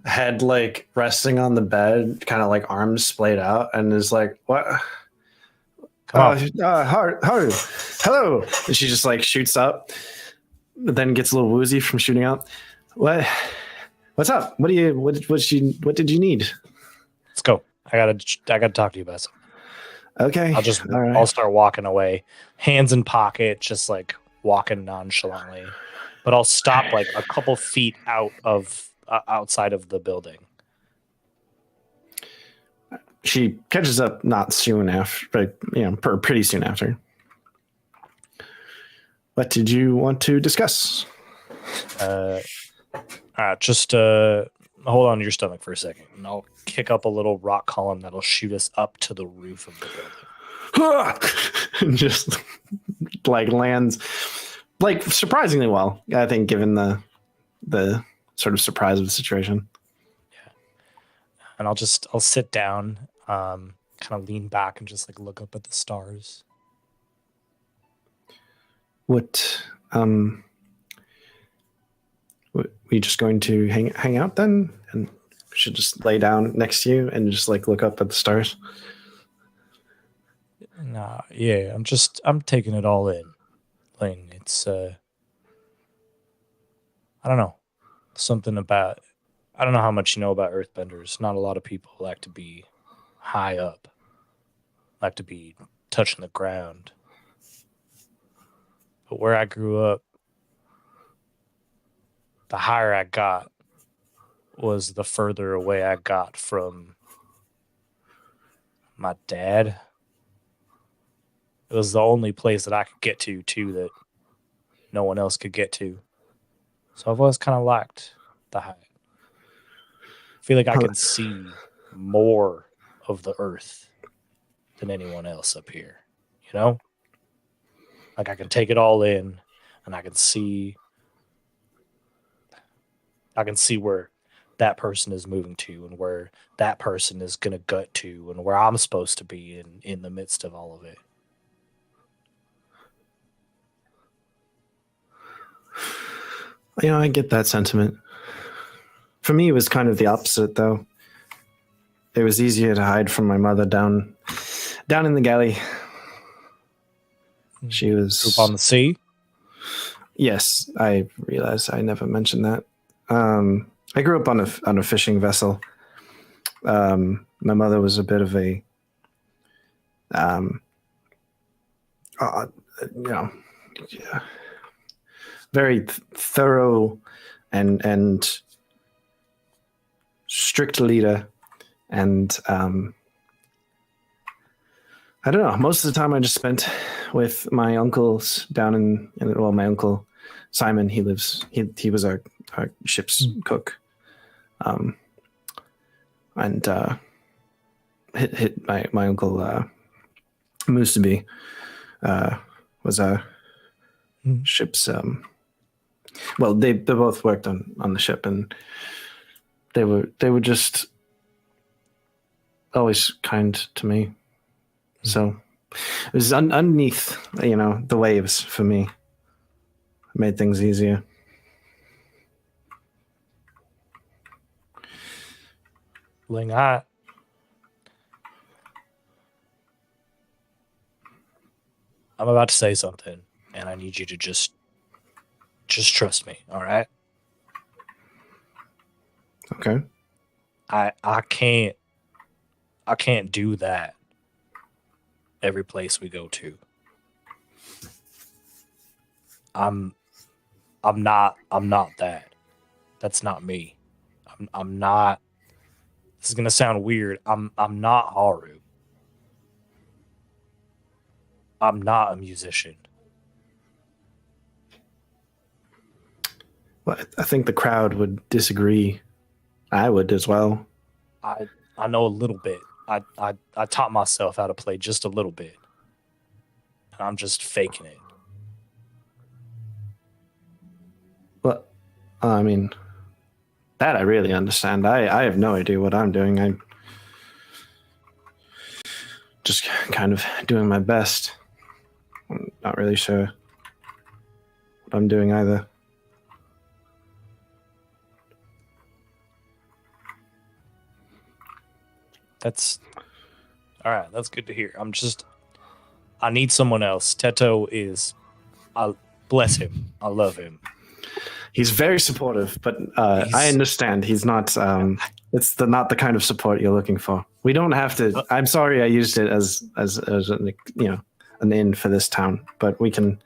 head like resting on the bed, kind of like arms splayed out, and is like, "What? Come on. Haru, hello!" And she just like shoots up, but then gets a little woozy from shooting up. What's up? What did you need? Let's go. I gotta talk to you about something. Okay. I'll start walking away, hands in pocket, just like walking nonchalantly. But I'll stop like a couple feet outside of the building. She catches up not soon after, but pretty soon after. What did you want to discuss? Just hold on to your stomach for a second, and I'll kick up a little rock column that'll shoot us up to the roof of the building. And just like lands like surprisingly well, I think, given the sort of surprise of the situation. Yeah. And I'll sit down, kind of lean back and just like look up at the stars. What we just going to hang out then, and we should just lay down next to you and just like look up at the stars? Nah, yeah, I'm taking it all in. Ling, it's I don't know. Something about, I don't know how much you know about earthbenders. Not a lot of people like to be high up, like to be touching the ground. But where I grew up, the higher I got was the further away I got from my dad. It was the only place that I could get to, too, that no one else could get to. So I've always kind of liked the height. I feel like I can see more of the earth than anyone else up here, you know? Like I can take it all in, and I can see where that person is moving to, and where that person is going to gut to, and where I'm supposed to be in the midst of all of it. I get that sentiment. For me, it was kind of the opposite, though. It was easier to hide from my mother down in the galley. She was Group on the sea. Yes, I realized I never mentioned that. I grew up on a fishing vessel. My mother was a bit of a, very thorough and strict leader, and I don't know. Most of the time, I just spent with my uncles down in my uncle Simon. He was our ship's cook, and my uncle Musabi was our ship's. Well, they both worked on the ship, and they were just always kind to me. So it was underneath, the waves for me. It made things easier. Ling, I'm about to say something, and I need you to just trust me, all right? Okay. I can't do that every place we go to. I'm not that. That's not me. I'm not This is gonna sound weird. I'm not Haru. I'm not a musician. Well, I think the crowd would disagree. I would as well. I know a little bit. I taught myself how to play just a little bit. And I'm just faking it. Well, I mean, that I really understand. I have no idea what I'm doing. I'm just kind of doing my best. I'm not really sure what I'm doing either. That's all right. That's good to hear. I need someone else. Teto is, I bless him. I love him. He's very supportive, but I understand he's not. It's not the kind of support you're looking for. We don't have to. I'm sorry, I used it as an, an in for this town, but we can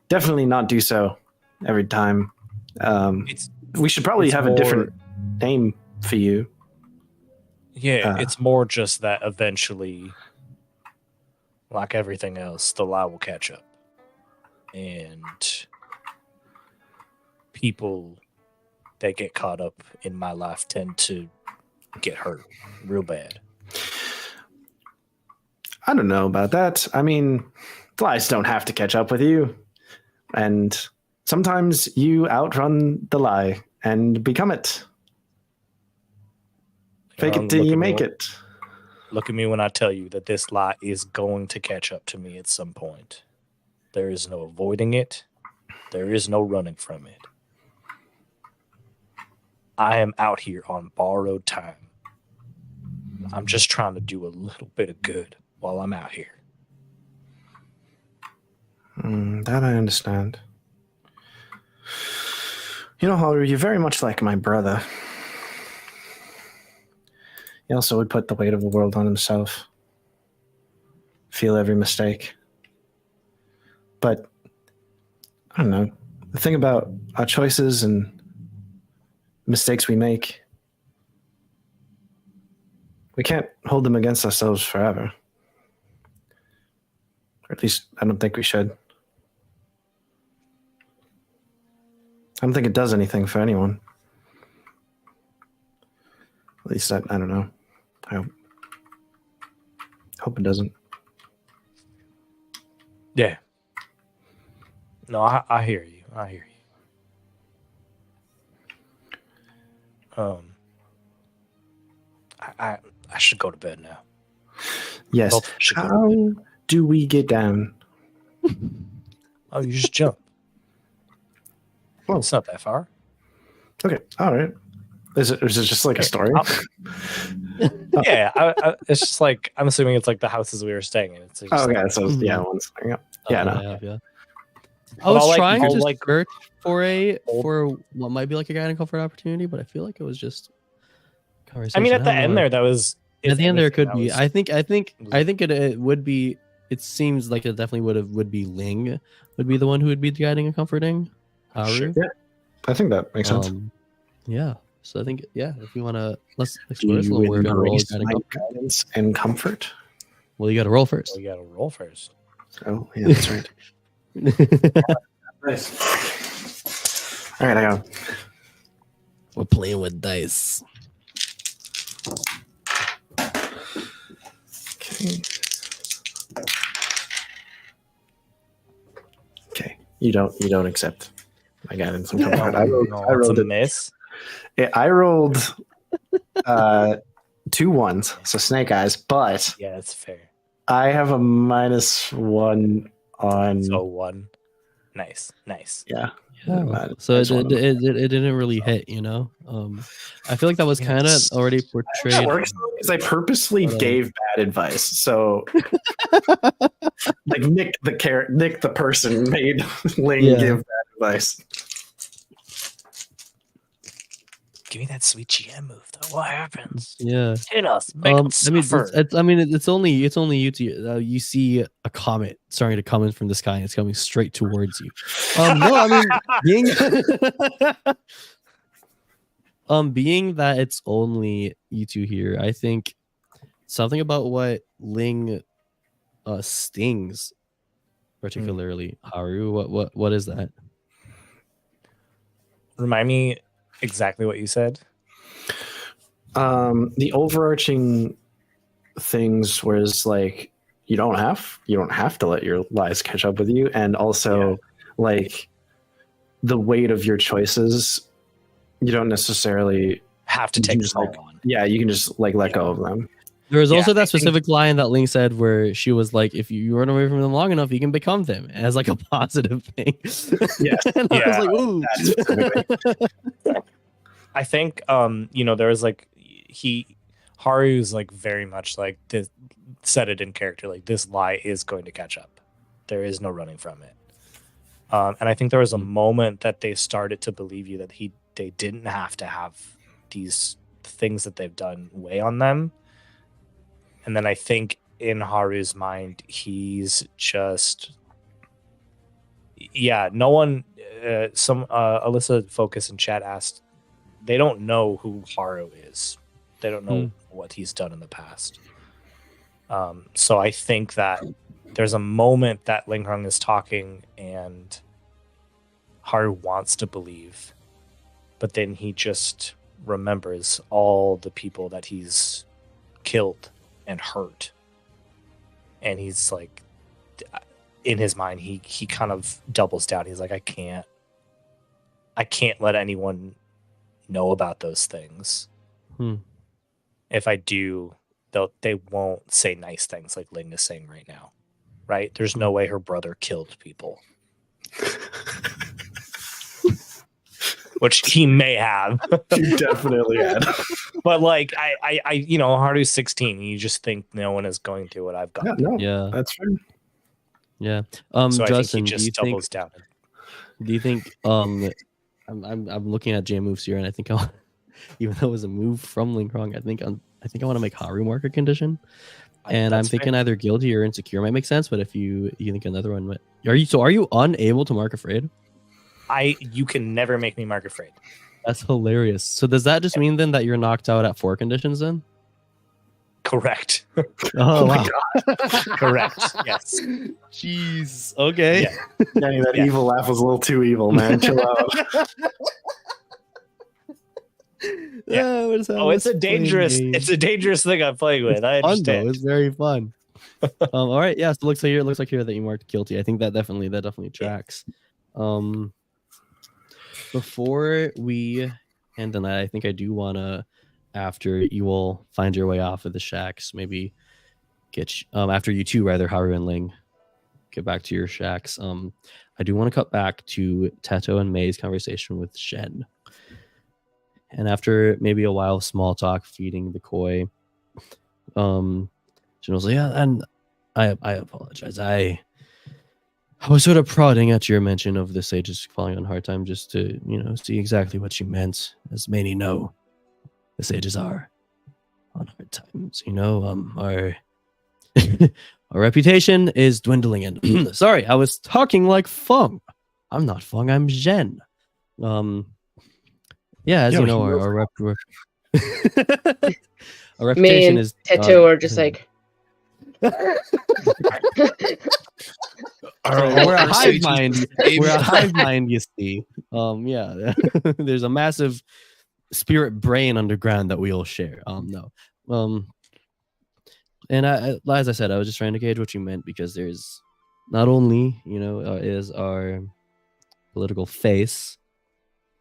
definitely not do so every time. We should probably have a different name for you. Yeah, it's more just that eventually, like everything else, the lie will catch up. And people that get caught up in my life tend to get hurt real bad. I don't know about that. I mean, lies don't have to catch up with you. And sometimes you outrun the lie and become it. Fake it till you make it. Look at me when I tell you that this lie is going to catch up to me at some point. There is no avoiding it. There is no running from it. I am out here on borrowed time. I'm just trying to do a little bit of good while I'm out here. That I understand. You know, Haru, you're very much like my brother. He also would put the weight of the world on himself. Feel every mistake. But, I don't know. The thing about our choices and mistakes we make, we can't hold them against ourselves forever. Or at least, I don't think we should. I don't think it does anything for anyone. At least, I don't know. I hope it doesn't. Yeah. No, I hear you. I hear you. I should go to bed now. Yes. Both should go to How bed. do we get down? Oh, you just jump. Oh. It's not that far. Okay. All right. Is it just like a story? Yeah, it's just like, I'm assuming it's like the houses we were staying in. It's just Oh, okay. like, So yeah, one second. Yeah, no. Yeah. I But was I'll trying to like search for what might be like a guiding comfort opportunity, but I feel like it was just conversation. I mean, at the don't end know. there, that was. At the end there could that be. was- I think it would be. It seems like it definitely would be Ling would be the one who would be guiding and comforting. Sure. Haru. I think that makes sense. Yeah. So I think let's Do explore this a you little. We're gonna roll embrace guiding my comfort. guidance and comfort? Well, you got to roll first. Well, you gotta roll first. Oh, yeah, that's right. Nice. All right, I go. We're playing with dice. Okay. Okay. You don't accept my guidance and comfort. I rolled a it. miss. I rolled 2 ones, so snake eyes, but Yeah, that's fair. I have a -1 on. So 1. Nice. Yeah. Yeah. So it didn't really hit, you know. I feel like that was kind of already That portrayed. works because I purposely But, gave bad advice. So, like Nick the person made Ling give bad advice. Give me that sweet GM move, though. What happens? Yeah. Hit us. Make us I mean, suffer. it's only you to you see a comet starting to come in from the sky and it's coming straight towards you. No, I mean, being Being that it's only you two here, I think something about what Ling stings particularly Haru. What is that? Remind me exactly what you said. The overarching things was like you don't have to let your lies catch up with you, and also like the weight of your choices. You don't necessarily Have to you take can them just all like on. you can just like let go of them. There was also I that think- specific line that Ling said where she was like, if you run away from them long enough, you can become them as like a positive thing. Yes. And I was like, ooh. I think there was like Haru's like very much like this, said it in character, like this lie is going to catch up. There is no running from it. And I think there was a moment that they started to believe you that they didn't have to have these things that they've done weigh on them. And then I think in Haru's mind, he's just, no one, Alyssa Focus in chat asked, they don't know who Haru is. They don't know what he's done in the past. So I think that there's a moment that Ling Hung is talking and Haru wants to believe, but then he just remembers all the people that he's killed and hurt. And he's like, in his mind, he kind of doubles down. He's like, I can't let anyone know about those things. If I do, they won't say nice things like Ling is saying right now, right? There's no way her brother killed people. Which he may have. You definitely had. But like I Haru's 16, and you just think no one is going through what I've gone through. Yeah, That's fair. yeah. So Justin, I think he just doubles down. Do you think I'm looking at J moves here, and I think even though it was a move from Ling Krong, I think I want to make Haru mark a condition. And I'm thinking either guilty or insecure might make sense, but if you think another one might, are you unable to mark afraid? You can never make me mark afraid. That's hilarious. So does that just mean then that you're knocked out at 4 conditions then? Correct. Oh wow. Correct. Yes. Jeez. Okay. Yeah. Danny, that evil laugh was a little too evil, man. Chill out. Yeah. It's a dangerous thing I'm playing with. I Fun, understand. though. It's very fun. All right. Yeah. So it looks like here that you marked guilty. I think that definitely tracks. Before we end on that, I think I do want to, after you will find your way off of the shacks, maybe get after you two, rather, Haru and Ling, get back to your shacks. I do want to cut back to Teto and May's conversation with Shen. And after maybe a while of small talk, feeding the koi, Shen was like, yeah, and I apologize. I was sort of prodding at your mention of the sages falling on hard time just to, see exactly what you meant. As many know, the sages are on hard times. Our our reputation is dwindling. And sorry, I was talking like Feng. I'm not Feng. I'm Zhen. Yeah, as you know, our reputation Me and is Teto are just like. We're a hive mind. We're a hive mind, you see. Yeah. There's a massive spirit brain underground that we all share. No. And as I said, I was just trying to gauge what you meant, because there's not only, is our political face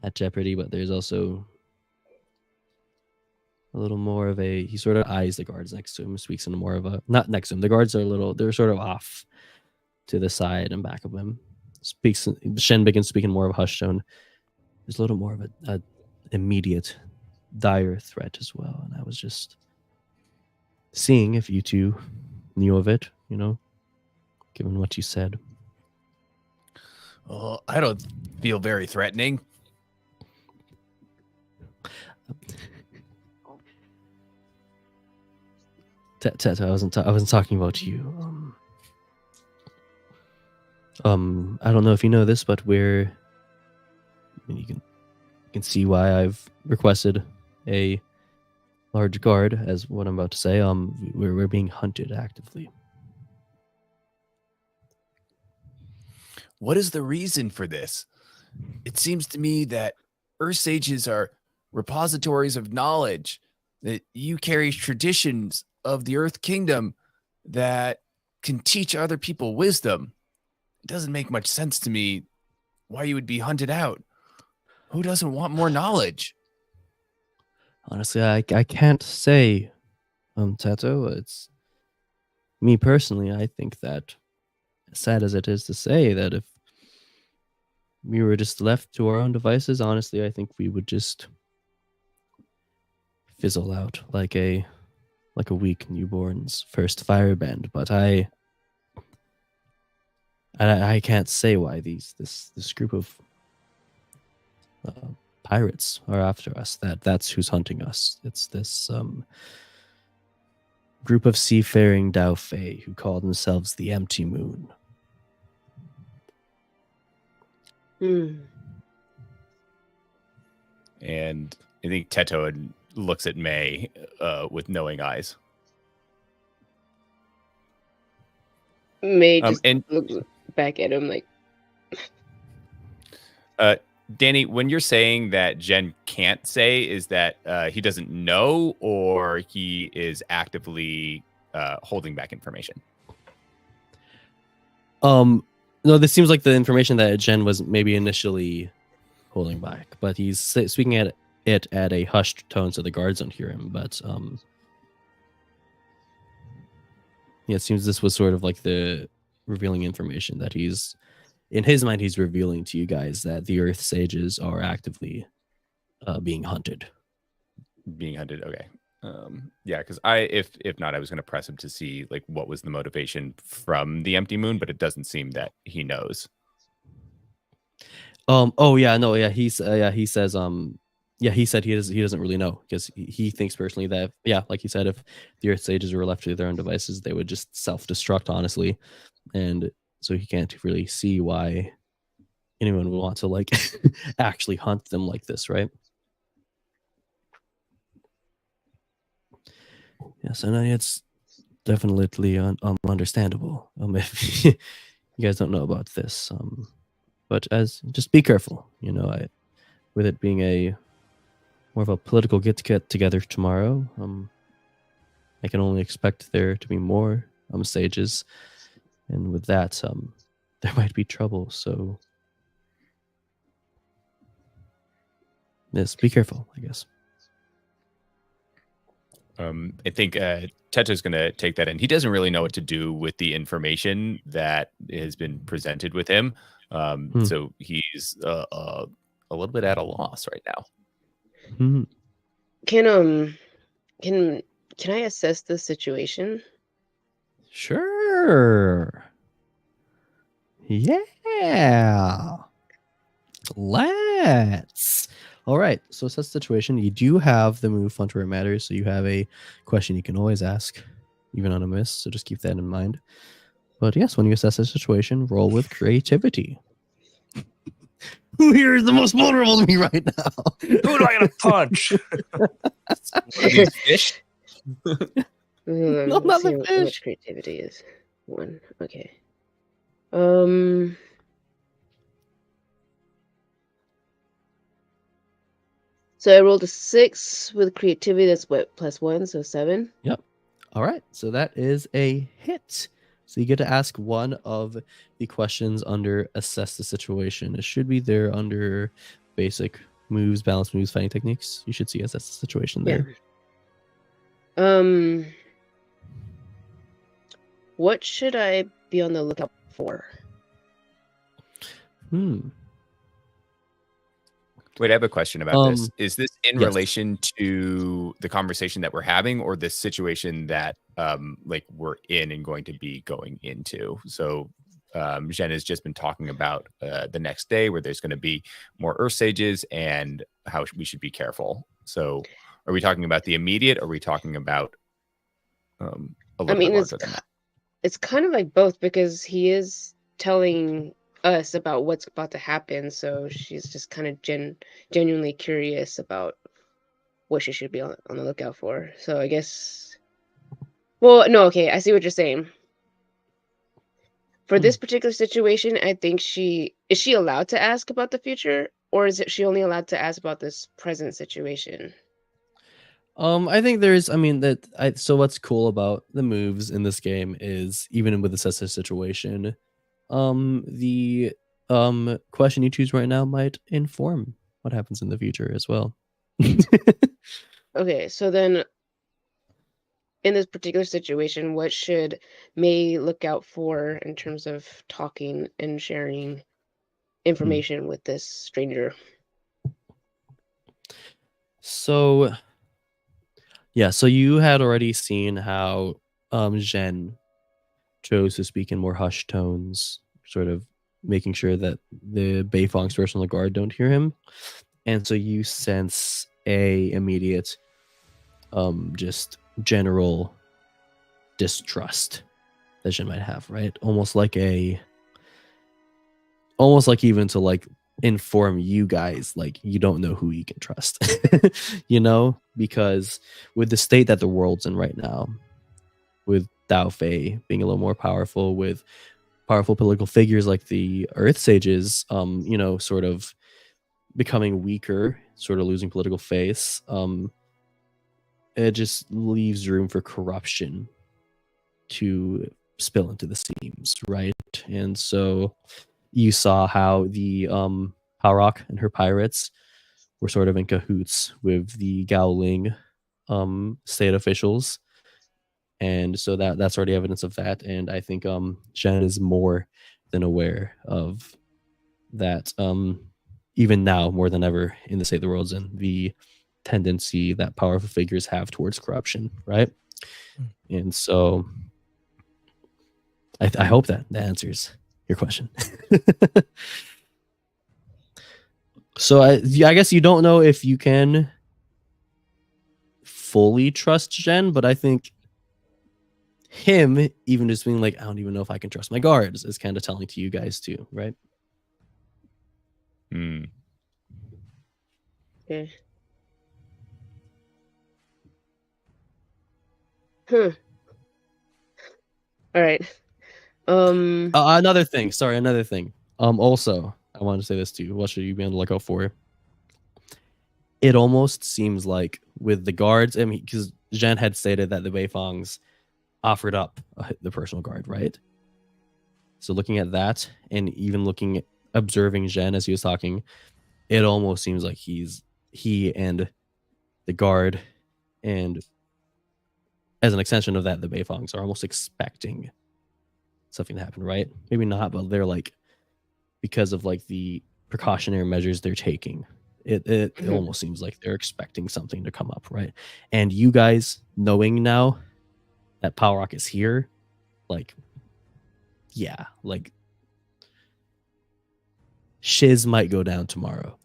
at jeopardy, but there's also a little more of he sort of eyes the guards next to him, speaks in more of not next to him. The guards are they're sort of off to the side and back of him. Shen begins speaking more of a hushed tone. There's a little more of a immediate, dire threat as well. And I was just seeing if you two knew of it, given what you said. Well, I don't feel very threatening. Tet, I wasn't talking about you. I don't know if you know this, but you You can see why I've requested a large guard, as what I'm about to say. We're being hunted actively. What is the reason for this? It seems to me that Earth Sages are repositories of knowledge, that you carry traditions of the Earth Kingdom that can teach other people wisdom. It doesn't make much sense to me why you would be hunted out. Who doesn't want more knowledge? Honestly, I can't say, Tato. It's me personally. I think that, as sad as it is to say, that if we were just left to our own devices, honestly, I think we would just fizzle out like a weak newborn's first firebend. But I can't say why this group of pirates are after us. That's who's hunting us. It's this group of seafaring Dao Fei who call themselves the Empty Moon. And I think Teto looks at May with knowing eyes. May just looks back at him like. Danny, when you're saying that Jen can't say, is that he doesn't know, or he is actively holding back information? No, this seems like the information that Jen was maybe initially holding back, but he's speaking at it at a hushed tone so the guards don't hear him. But yeah, it seems this was sort of like the revealing information that he's, in his mind, he's revealing to you guys that the Earth Sages are actively being hunted. Being hunted, okay. Yeah, because if not, I was going to press him to see like what was the motivation from the Empty Moon, but it doesn't seem that he knows. Oh yeah, no, yeah, he says he said he doesn't really know, because he thinks personally that, yeah, like he said, if the Earth Sages were left to their own devices, they would just self-destruct, honestly, and so he can't really see why anyone would want to like actually hunt them like this, right? Yes, and it's definitely understandable. If you guys don't know about this, but just be careful. You know, with it being more of a political get together tomorrow, I can only expect there to be more sages, and with that, there might be trouble. So, yes, be careful, I guess. I think Teto's going to take that in. He doesn't really know what to do with the information that has been presented with him. So he's a little bit at a loss right now. Can I assess the situation? Sure. Yeah. Let's. All right. So assess the situation. You do have the move Fun to Where It Matters, so you have a question you can always ask, even on a miss. So just keep that in mind. But yes, when you assess a situation, roll with creativity. Who here is the most vulnerable to me right now? Who do I gotta punch? These fish? No, not the How fish. much creativity is 1? Okay. So I rolled a 6 with creativity. That's what, +1, so 7. Yep. All right. So that is a hit. So you get to ask one of the questions under assess the situation. It should be there under basic moves, balance moves, fighting techniques. You should see assess the situation there. Yeah. What should I be on the lookout for? Wait, I have a question about this. Is this in yes. relation to the conversation that we're having, or the situation that like we're in and going to be going into? So Jen has just been talking about the next day where there's going to be more Earth Sages and how we should be careful. So are we talking about the immediate, or are we talking about a little bit larger than that? It's kind of like both, because he is telling us about what's about to happen. So she's just kind of genuinely curious about what she should be on the lookout for. So I guess, well, no, okay, I see what you're saying. For this particular situation, I think is she allowed to ask about the future, or is she only allowed to ask about this present situation? I think there's, I mean, so what's cool about the moves in this game is even with the such a situation, the question you choose right now might inform what happens in the future as well. Okay, so then in this particular situation, what should May look out for in terms of talking and sharing information with this stranger? So yeah, so you had already seen how Zhen chose to speak in more hushed tones, sort of making sure that the Beifong's personal guard don't hear him. And so you sense a immediate just general distrust that Zhen might have, right? Almost like even to like inform you guys, like you don't know who you can trust. You know, because with the state that the world's in right now, with Dao Fei being a little more powerful, with powerful political figures like the Earth Sages, you know, sort of becoming weaker, sort of losing political face, it just leaves room for corruption to spill into the seams, right? And so you saw how the Palrock and her pirates were sort of in cahoots with the Gaoling state officials, and so that's already evidence of that. And I think Zhen is more than aware of that, even now more than ever in the state of the world's in, the tendency that powerful figures have towards corruption, right? And so I hope that answers your question. So I guess you don't know if you can fully trust Zhen, but I think him even just being like, I don't even know if I can trust my guards, is kind of telling to you guys too, right? Okay. All right. Another thing. Also, I wanted to say this too. What should you be on the lookout for? It almost seems like with the guards, I mean, because Zhen had stated that the Beifongs offered up the personal guard, right? So looking at that, and even observing Zhen as he was talking, it almost seems like he and the guard, and as an extension of that, the Beifongs are almost expecting something to happen, right? Maybe not, but they're like, because of like the precautionary measures they're taking, it almost seems like they're expecting something to come up, right? And you guys knowing now that Palrock is here, like, yeah, like shiz might go down tomorrow.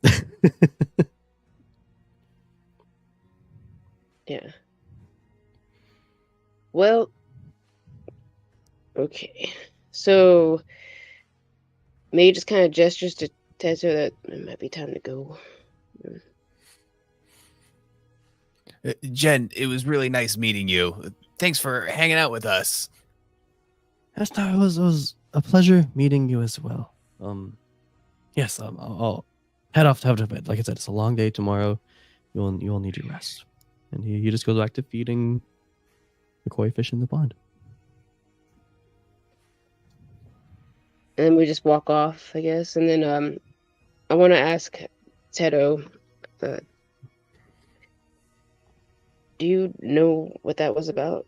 Yeah. Well, okay. So May just kind of gestures to Tetsuo that it might be time to go. Jen, it was really nice meeting you. Thanks for hanging out with us. Yes, no, it was a pleasure meeting you as well. Yes, I'll head off to bed. Like I said, it's a long day tomorrow. You'll need your rest. And he just goes back to feeding the koi fish in the pond. And then we just walk off, I guess. And then I want to ask Tedo, do you know what that was about?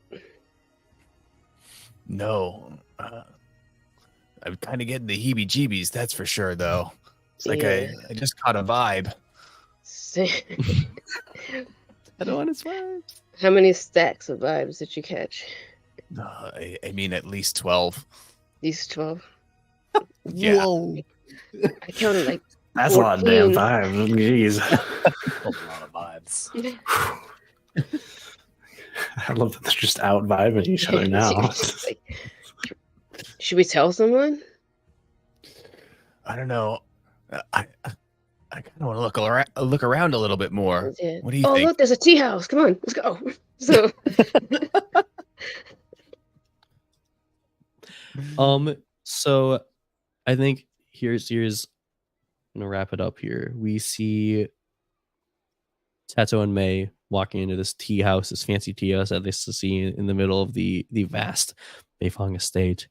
No. I'm kind of getting the heebie-jeebies, that's for sure, though. It's like Yeah. I just caught a vibe. I don't want to swear. How many stacks of vibes did you catch? I mean, at least 12. These 12? Yeah. Whoa. I counted like That's a lot of damn 14. vibes. Jeez. A lot of vibes. I love that they're just out vibing each other now. Like, should we tell someone? I don't know. I kind of want to look around a little bit more. Yeah. What do you Oh, think? look, there's a tea house. Come on, let's go. So, So I think here's I'm gonna wrap it up here. We see Tato and May walking into this tea house, this fancy tea house that they see in the middle of the vast Beifong estate.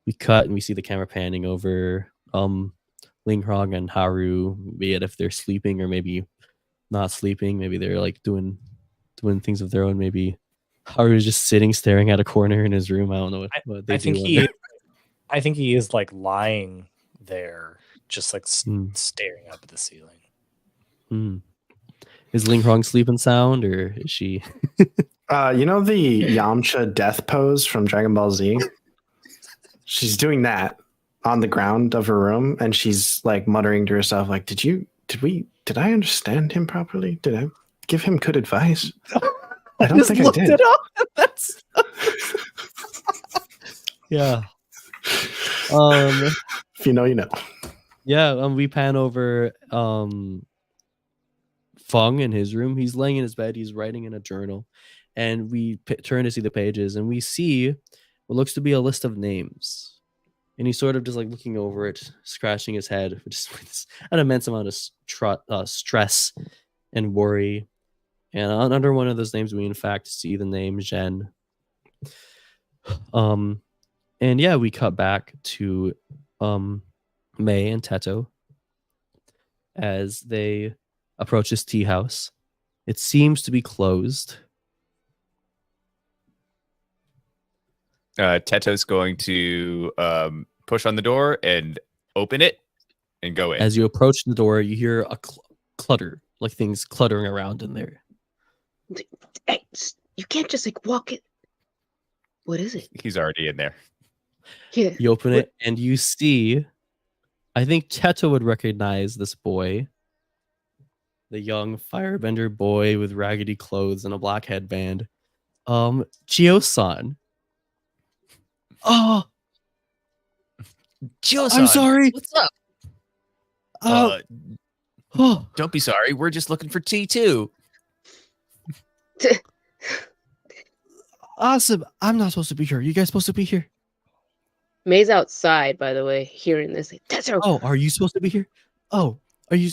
We cut and we see the camera panning over Ling Krong and Haru, be it if they're sleeping or maybe not sleeping, maybe they're like doing things of their own. Maybe Haru's just sitting staring at a corner in his room. I don't know what they do. I think he is like lying there, just like staring up at the ceiling. Is Ling Krong sleeping sound, or is she? You know the Yamcha death pose from Dragon Ball Z? She's doing that on the ground of her room, and she's like muttering to herself, like, did I understand him properly? Did I give him good advice? I don't think I did. It up. That's yeah. If you know, you know. Yeah, we pan over Fung in his room. He's laying in his bed. He's writing in a journal, and we turn to see the pages, and we see what looks to be a list of names. And he's sort of just like looking over it, scratching his head, just with an immense amount of stress and worry. And under one of those names, we in fact see the name Zhen. And yeah, we cut back to May and Teto as they approach this tea house. It seems to be closed. Teto's going to push on the door and open it and go in. As you approach the door, you hear a clutter, like things cluttering around in there. hey, you can't just like walk it. What is it? He's already in there. Yeah. You open it and you see, I think Teto would recognize this boy. The young firebender boy with raggedy clothes and a black headband. Gio-san. Oh, Gio-san, I'm sorry. What's up? Oh, Don't be sorry. We're just looking for tea too. awesome. I'm not supposed to be here. You guys supposed to be here? May's outside, by the way, hearing this. Like, that's her. Oh, are you supposed to be here? Oh, are you?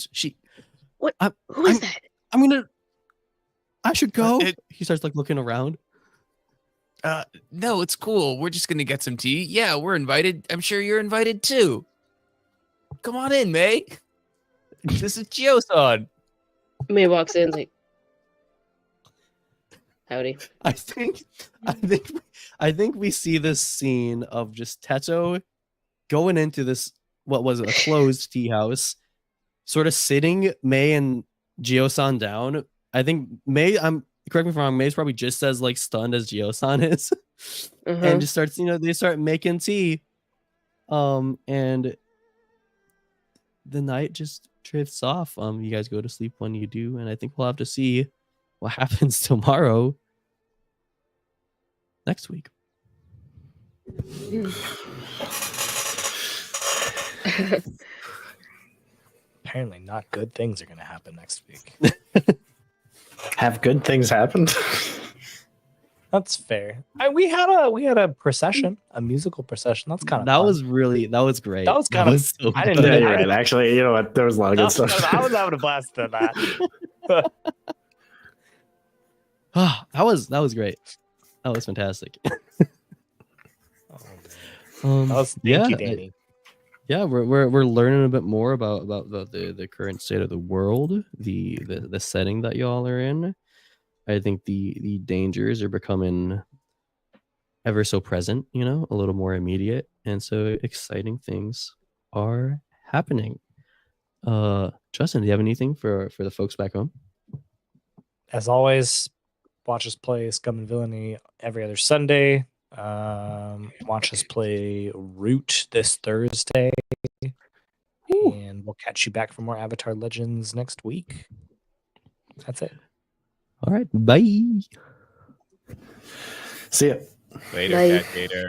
What? I'm, Who is that? I should go. He starts like looking around. No, it's cool. We're just gonna get some tea. Yeah, we're invited. I'm sure you're invited too. Come on in, May. This is Gio-san. May walks in like, howdy. I think we see this scene of just Teto going into this, what was it, a closed tea house, sort of sitting May and Gio-san down. I think May, correct me if I'm wrong, May's probably just as like stunned as Gio-san is. And just starts, they start making tea. And the night just drifts off. You guys go to sleep when you do, and I think we'll have to see what happens tomorrow next week. Apparently, not good things are going to happen next week. Have good things happened? That's fair. We had a procession, a musical procession. That's kind of that was great. That was kind of. so I didn't. Yeah, good. you're right. Actually, you know what? There was a lot of good stuff. I was having a blast at that. that was great. That was fantastic. That was thank you, Danny. Yeah, we're learning a bit more about the current state of the world, the setting that y'all are in. I think the dangers are becoming ever so present, a little more immediate, and so exciting things are happening. Justin, do you have anything for the folks back home? As always, watch us play Scum and Villainy every other Sunday. Watch us play Root this Thursday. Ooh. And we'll catch you back for more Avatar Legends next week. That's it. All right, bye. See ya. Later, Bye. Cat Gator.